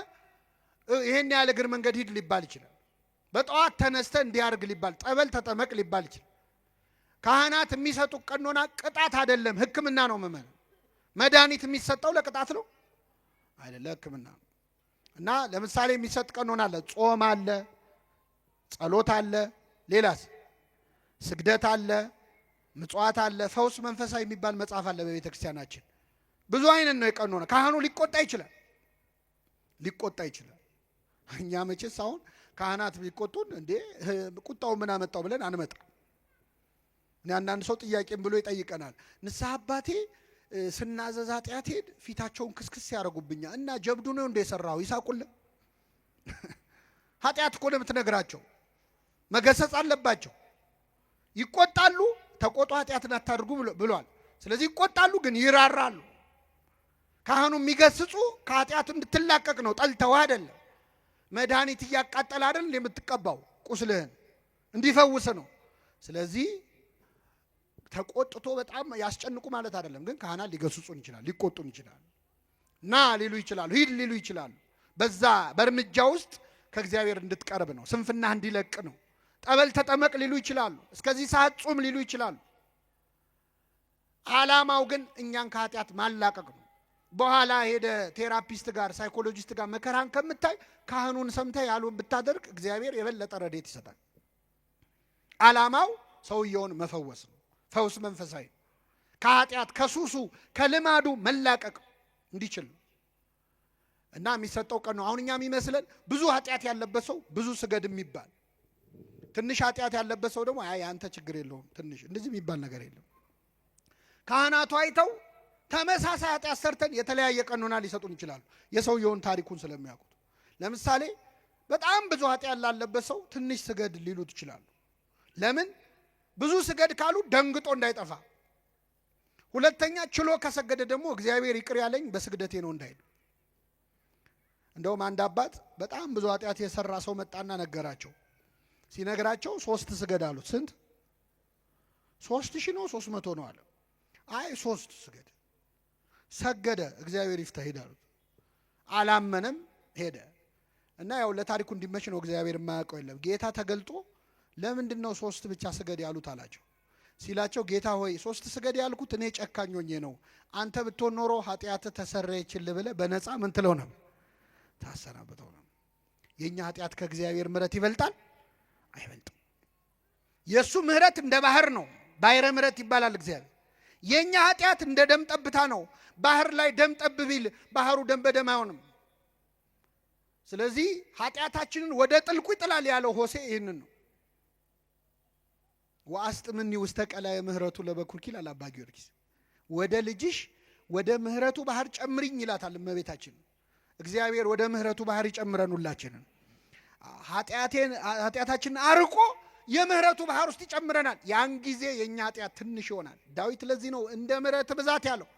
ይሄን ያለ እግር መንገድ ሂድ ሊባል ይችላል። በጠዋት ተነስተ እንዲያርግ ሊባል፣ ጠበል ተጠመቅ ሊባል ይችላል። ካህናት የሚሰጡ ቀኖና ቅጣት አይደለም፣ ሕክምና ነው። መድኃኒት የሚሰጠው ለቅጣት ነው አይደለም፣ ለሕክምና ነው። እና ለምሳሌ የሚሰጥ ቀኖና አለ። ጾም አለ፣ ጸሎት አለ፣ ሌላስ ስግደት አለ፣ ምጽዋት አለ፣ ፈውስ መንፈሳዊ የሚባል መጽሐፍ አለ በቤተ ክርስቲያናችን። ብዙ አይነት ነው የቀኖና። ካህኑ ሊቆጣ ይችላል። እኛ መቼስ አሁን ካህናት ቢቆጡን እንዴ ቁጣው ምን አመጣው ብለን አንመጣ። አንዳንድ ሰው ጥያቄም ብሎ ይጠይቀናል። ንስሐ አባቴ ስናዘዝ ኃጢአቴን ፊታቸውን ክስክስ ያደርጉብኛል እና ጀብዱ ነው እንደ የሰራው ይሳቁልን። ኃጢአት እኮ ነው የምትነግራቸው፣ መገሰጽ አለባቸው። ይቆጣሉ፣ ተቆጡ፣ ኃጢአትን አታድርጉ ብሏል። ስለዚህ ይቆጣሉ፣ ግን ይራራሉ። ካህኑ የሚገስጹ ከኃጢአቱ እንድትላቀቅ ነው፣ ጠልተው አይደለም። መድኃኒት እያቃጠለ አይደል የምትቀባው፣ ቁስልህን እንዲፈውስ ነው። ስለዚህ ተቆጥቶ በጣም ያስጨንቁ ማለት አይደለም። ግን ካህናት ሊገስጹን ይችላል፣ ሊቆጡን ይችላል፣ ና ሊሉ ይችላሉ፣ ሂድ ሊሉ ይችላሉ። በዛ በእርምጃ ውስጥ ከእግዚአብሔር እንድትቀርብ ነው፣ ስንፍናህ እንዲለቅ ነው። ጠበል ተጠመቅ ሊሉ ይችላሉ፣ እስከዚህ ሰዓት ጹም ሊሉ ይችላሉ። ዓላማው ግን እኛን ከኃጢአት ማላቀቅ ነው። በኋላ ሄደ ቴራፒስት ጋር ሳይኮሎጂስት ጋር መከራን ከምታይ ካህኑን ሰምተህ ያሉን ብታደርግ እግዚአብሔር የበለጠ ረድኤት ይሰጣል። ዓላማው ሰውየውን መፈወስ ነው። ፈውስ መንፈሳዊ ከኃጢአት ከሱሱ ከልማዱ መላቀቅ እንዲችል እና የሚሰጠው ቀን ነው። አሁን እኛ የሚመስለን ብዙ ኃጢአት ያለበት ሰው ብዙ ስገድ የሚባል፣ ትንሽ ኃጢአት ያለበት ሰው ደግሞ አይ አንተ ችግር የለውም ትንሽ፣ እንደዚህ የሚባል ነገር የለም። ካህናቱ አይተው ተመሳሳይ ኃጢአት ሰርተን የተለያየ ቀኖና ሊሰጡን ይችላሉ፣ የሰውየውን ታሪኩን ስለሚያውቁት። ለምሳሌ በጣም ብዙ ኃጢአት ላለበት ሰው ትንሽ ስገድ ሊሉት ይችላሉ። ለምን? ብዙ ስገድ ካሉ ደንግጦ እንዳይጠፋ፣ ሁለተኛ ችሎ ከሰገደ ደግሞ እግዚአብሔር ይቅር ያለኝ በስግደቴ ነው እንዳይል። እንደውም አንድ አባት በጣም ብዙ ኃጢአት የሰራ ሰው መጣና ነገራቸው። ሲነግራቸው 3 ስገድ አሉት። ስንት? 3000 ነው 300 ነው አለ። አይ 3 ስገድ። ሰገደ። እግዚአብሔር ይፍታህ ሄድ አሉት። አላመነም፣ ሄደ እና ያው ለታሪኩ እንዲመች ነው። እግዚአብሔር የማያውቀው የለም። ጌታ ተገልጦ ለምንድን ነው 3 ብቻ ስገድ ያሉት አላቸው። ሲላቸው ጌታ ሆይ 3 ስገድ ያልኩት እኔ ጨካኝ ሆኜ ነው። አንተ ብትሆን ኖሮ ኃጢአት ተሰረየችልህ ብለህ በነፃ ምን ትለው ነበር? ታሰናብተው ነው። የኛ ኃጢአት ከእግዚአብሔር ምሕረት ይበልጣል? አይበልጥም። የሱ ምሕረት እንደ ባህር ነው። ባሕረ ምሕረት ይባላል እግዚአብሔር። የኛ ኃጢአት እንደ ደም ጠብታ ነው። ባህር ላይ ደም ጠብ ቢል ባህሩ ደም በደም አይሆንም። ስለዚህ ኃጢአታችንን ወደ ጥልቁ ይጥላል ያለው ሆሴ ይህንን ነው። ወአስጥምኒ ውስተ ቀላየ ምሕረቱ ለበኩርኪ ይላል አባ ጊዮርጊስ። ወደ ልጅሽ ወደ ምሕረቱ ባህር ጨምሪኝ ይላታል እመቤታችን። እግዚአብሔር ወደ ምሕረቱ ባህር ይጨምረን ሁላችንን። ኃጢአታችንን አርቆ የምሕረቱ ባህር ውስጥ ይጨምረናል። ያን ጊዜ የኛ ኃጢአት ትንሽ ይሆናል። ዳዊት ለዚህ ነው እንደ ምሕረት ብዛት ያለው።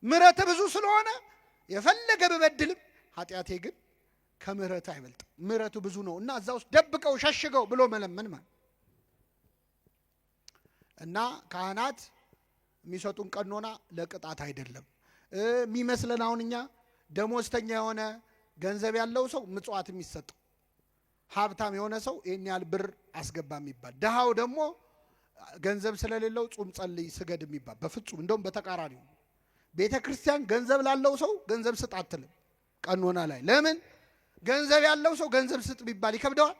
ምሕረት ብዙ ስለሆነ የፈለገ ብበድልም ኃጢአቴ ግን ከምሕረት አይበልጥም። ምሕረቱ ብዙ ነው እና እዛ ውስጥ ደብቀው ሸሽገው ብሎ መለመን ማለት እና ካህናት የሚሰጡን ቀኖና ለቅጣት አይደለም የሚመስለን። አሁን እኛ ደሞዝተኛ የሆነ ገንዘብ ያለው ሰው ምጽዋት የሚሰጠው፣ ሀብታም የሆነ ሰው ይህን ያህል ብር አስገባ የሚባል፣ ድሃው ደግሞ ገንዘብ ስለሌለው ጹም ጸልይ ስገድ የሚባል። በፍጹም እንደውም በተቃራኒው ቤተ ክርስቲያን ገንዘብ ላለው ሰው ገንዘብ ስጥ አትልም ቀኖና ላይ። ለምን? ገንዘብ ያለው ሰው ገንዘብ ስጥ ቢባል ይከብደዋል።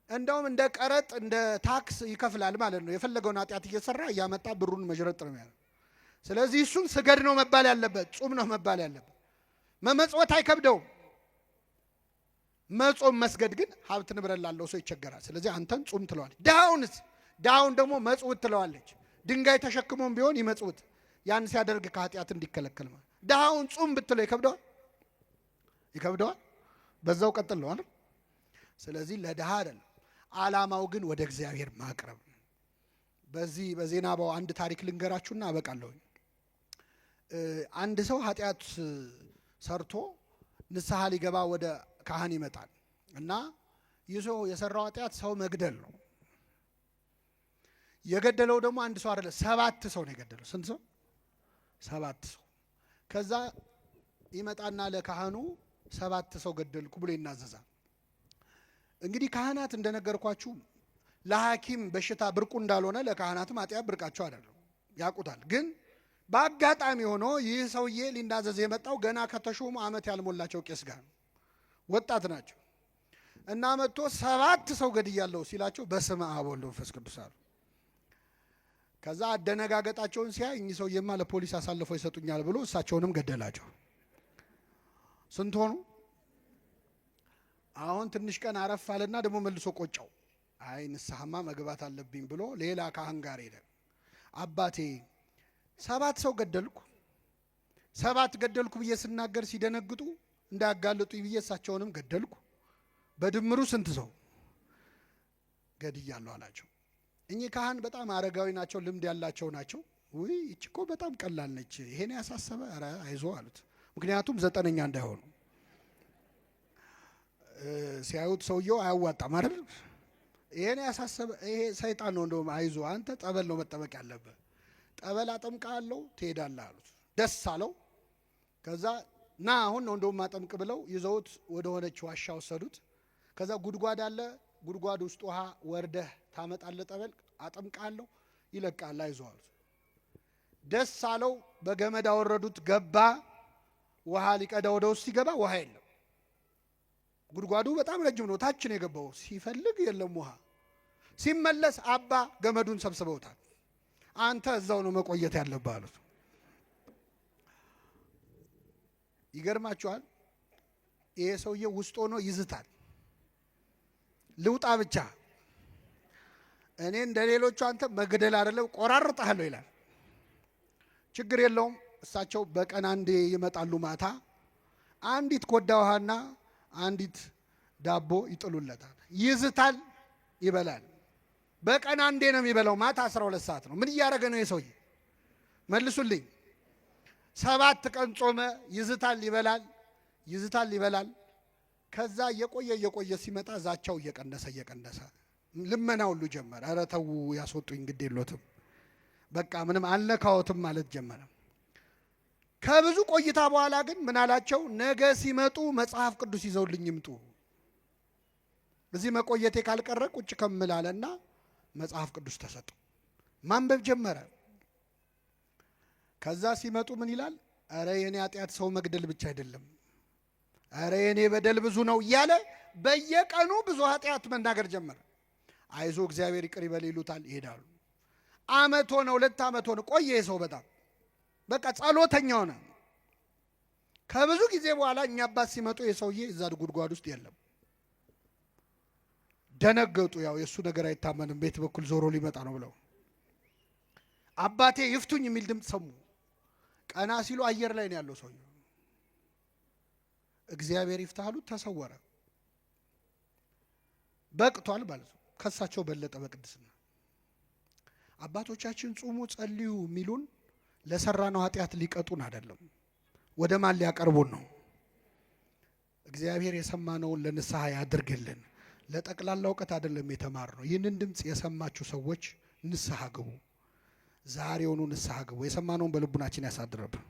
እንደውም እንደ ቀረጥ እንደ ታክስ ይከፍላል ማለት ነው። የፈለገውን ኃጢአት እየሰራ እያመጣ ብሩን መዥረጥ ነው ያለው። ስለዚህ እሱን ስገድ ነው መባል ያለበት፣ ጹም ነው መባል ያለበት። መመጽወት አይከብደውም። መጾም መስገድ ግን ሀብት ንብረት ላለው ሰው ይቸገራል። ስለዚህ አንተን ጹም ትለዋለች። ድሃውን ደግሞ መጽውት ትለዋለች። ድንጋይ ተሸክሞም ቢሆን ይመጽውት፣ ያን ሲያደርግ ከኃጢአት እንዲከለከል ማለት። ድሃውን ጹም ብትለው ይከብደዋል። በዛው ቀጥል ነው አይደል? ስለዚህ ለድሃ አይደለም። ዓላማው ግን ወደ እግዚአብሔር ማቅረብ። በዚህ በዜናባው አንድ ታሪክ ልንገራችሁና አበቃለሁ። አንድ ሰው ኃጢአት ሰርቶ ንስሐ ሊገባ ወደ ካህን ይመጣል እና ይህ ሰው የሰራው ኃጢአት ሰው መግደል ነው። የገደለው ደግሞ አንድ ሰው አይደለም 7 ሰው ነው የገደለው። ስንት ሰው? 7 ሰው። ከዛ ይመጣና ለካህኑ 7 ሰው ገደልኩ ብሎ ይናዘዛል። እንግዲህ ካህናት እንደነገርኳችሁ ለሐኪም በሽታ ብርቁ እንዳልሆነ ለካህናትም ኃጢአት ብርቃቸው አይደለም፣ ያውቁታል። ግን በአጋጣሚ ሆኖ ይህ ሰውዬ ሊናዘዝ የመጣው ገና ከተሾሙ ዓመት ያልሞላቸው ቄስ ጋር ነው። ወጣት ናቸው እና መጥቶ 7 ሰው ገድያለሁ ሲላቸው በስመ አብ ወወልድ ወመንፈስ ቅዱስ አሉ። ከዛ አደነጋገጣቸውን ሲያይ እኚህ ሰውዬማ ለፖሊስ አሳልፈው ይሰጡኛል ብሎ እሳቸውንም ገደላቸው። ስንት ሆኑ? አሁን ትንሽ ቀን አረፍ አለና ደግሞ መልሶ ቆጨው። አይ ንስሐማ መግባት አለብኝ ብሎ ሌላ ካህን ጋር ሄደ። አባቴ 7 ሰው ገደልኩ 7 ገደልኩ ብዬ ስናገር ሲደነግጡ እንዳያጋልጡ ብዬ እሳቸውንም ገደልኩ፣ በድምሩ ስንት ሰው ገድያለሁ አላቸው። እኚህ ካህን በጣም አረጋዊ ናቸው፣ ልምድ ያላቸው ናቸው። ውይ እቺ እኮ በጣም ቀላል ነች፣ ይሄን ያሳሰበ ኧረ አይዞ አሉት። ምክንያቱም 9ኛ እንዳይሆኑ ሲያዩት ሰውየው አያዋጣም አይደል? ይሄን ያሳሰበ ይሄ ሰይጣን ነው፣ እንደውም አይዞ አንተ ጠበል ነው መጠበቅ ያለበት፣ ጠበል አጠምቃለሁ ትሄዳለህ አሉት። ደስ አለው። ከዛ ና አሁን ነው እንደውም ማጠምቅ ብለው ይዘውት ወደ ሆነች ዋሻ ወሰዱት። ከዛ ጉድጓድ አለ፣ ጉድጓድ ውስጥ ውሃ ወርደህ ታመጣለህ፣ ጠበል አጠምቃለሁ ይለቃል፣ አይዞህ አሉት። ደስ አለው። በገመድ አወረዱት፣ ገባ። ውሃ ሊቀዳ ወደ ውስጥ ሲገባ ውሃ የለም። ጉድጓዱ በጣም ረጅም ነው። ታች ነው የገባው። ሲፈልግ የለም ውሃ። ሲመለስ አባ ገመዱን ሰብስበውታል። አንተ እዛው ነው መቆየት ያለብህ አሉት። ይገርማችኋል። ይሄ ሰውዬ ውስጥ ሆኖ ይዝታል። ልውጣ ብቻ እኔ እንደ ሌሎቹ አንተ መግደል አይደለም ቆራርጣለሁ ይላል። ችግር የለውም። እሳቸው በቀን አንዴ ይመጣሉ። ማታ አንዲት ኮዳ ውሃና አንዲት ዳቦ ይጥሉለታል። ይዝታል፣ ይበላል። በቀን አንዴ ነው የሚበላው። ማታ 12 ሰዓት ነው። ምን እያደረገ ነው የሰውዬ? መልሱልኝ። 7 ቀን ጾመ። ይዝታል፣ ይበላል፣ ይዝታል፣ ይበላል። ከዛ እየቆየ ሲመጣ ዛቻው እየቀነሰ ልመና ሁሉ ጀመረ። ኧረ ተው ያስወጡኝ፣ ግድ የሎትም በቃ ምንም አልነካዎትም ማለት ጀመረ። ከብዙ ቆይታ በኋላ ግን ምን አላቸው? ነገ ሲመጡ መጽሐፍ ቅዱስ ይዘውልኝ ይምጡ። እዚህ መቆየቴ ካልቀረ ቁጭ ከምላልና መጽሐፍ ቅዱስ ተሰጡ። ማንበብ ጀመረ። ከዛ ሲመጡ ምን ይላል? ኧረ የኔ ኃጢአት ሰው መግደል ብቻ አይደለም፣ ኧረ የኔ በደል ብዙ ነው እያለ በየቀኑ ብዙ ኃጢአት መናገር ጀመረ። አይዞ እግዚአብሔር ይቅር ይበል ይሉታል፣ ይሄዳሉ። ዓመት ሆነ፣ 2 ዓመት ሆነ። ቆየ ሰው በጣም በቃ ጸሎተኛ ሆነ። ከብዙ ጊዜ በኋላ እኛ አባት ሲመጡ የሰውዬ እዛ ጉድጓድ ውስጥ የለም። ደነገጡ። ያው የእሱ ነገር አይታመንም፣ ቤት በኩል ዞሮ ሊመጣ ነው ብለው። አባቴ ይፍቱኝ የሚል ድምፅ ሰሙ። ቀና ሲሉ አየር ላይ ነው ያለው ሰውዬው። እግዚአብሔር ይፍታህ አሉት። ተሰወረ። በቅቷል ማለት ነው። ከሳቸው በለጠ በቅድስና። አባቶቻችን ጹሙ ጸልዩ የሚሉን ለሰራነው ኃጢአት ሊቀጡን አይደለም፣ ወደ ማን ሊያቀርቡን ነው? እግዚአብሔር የሰማነውን ለንስሐ ያድርግልን። ለጠቅላላ እውቀት አይደለም የተማርነው። ይህንን ድምፅ የሰማችሁ ሰዎች ንስሐ ግቡ። ዛሬውኑ ንስሐ ግቡ። የሰማነውን በልቡናችን ያሳድረብን።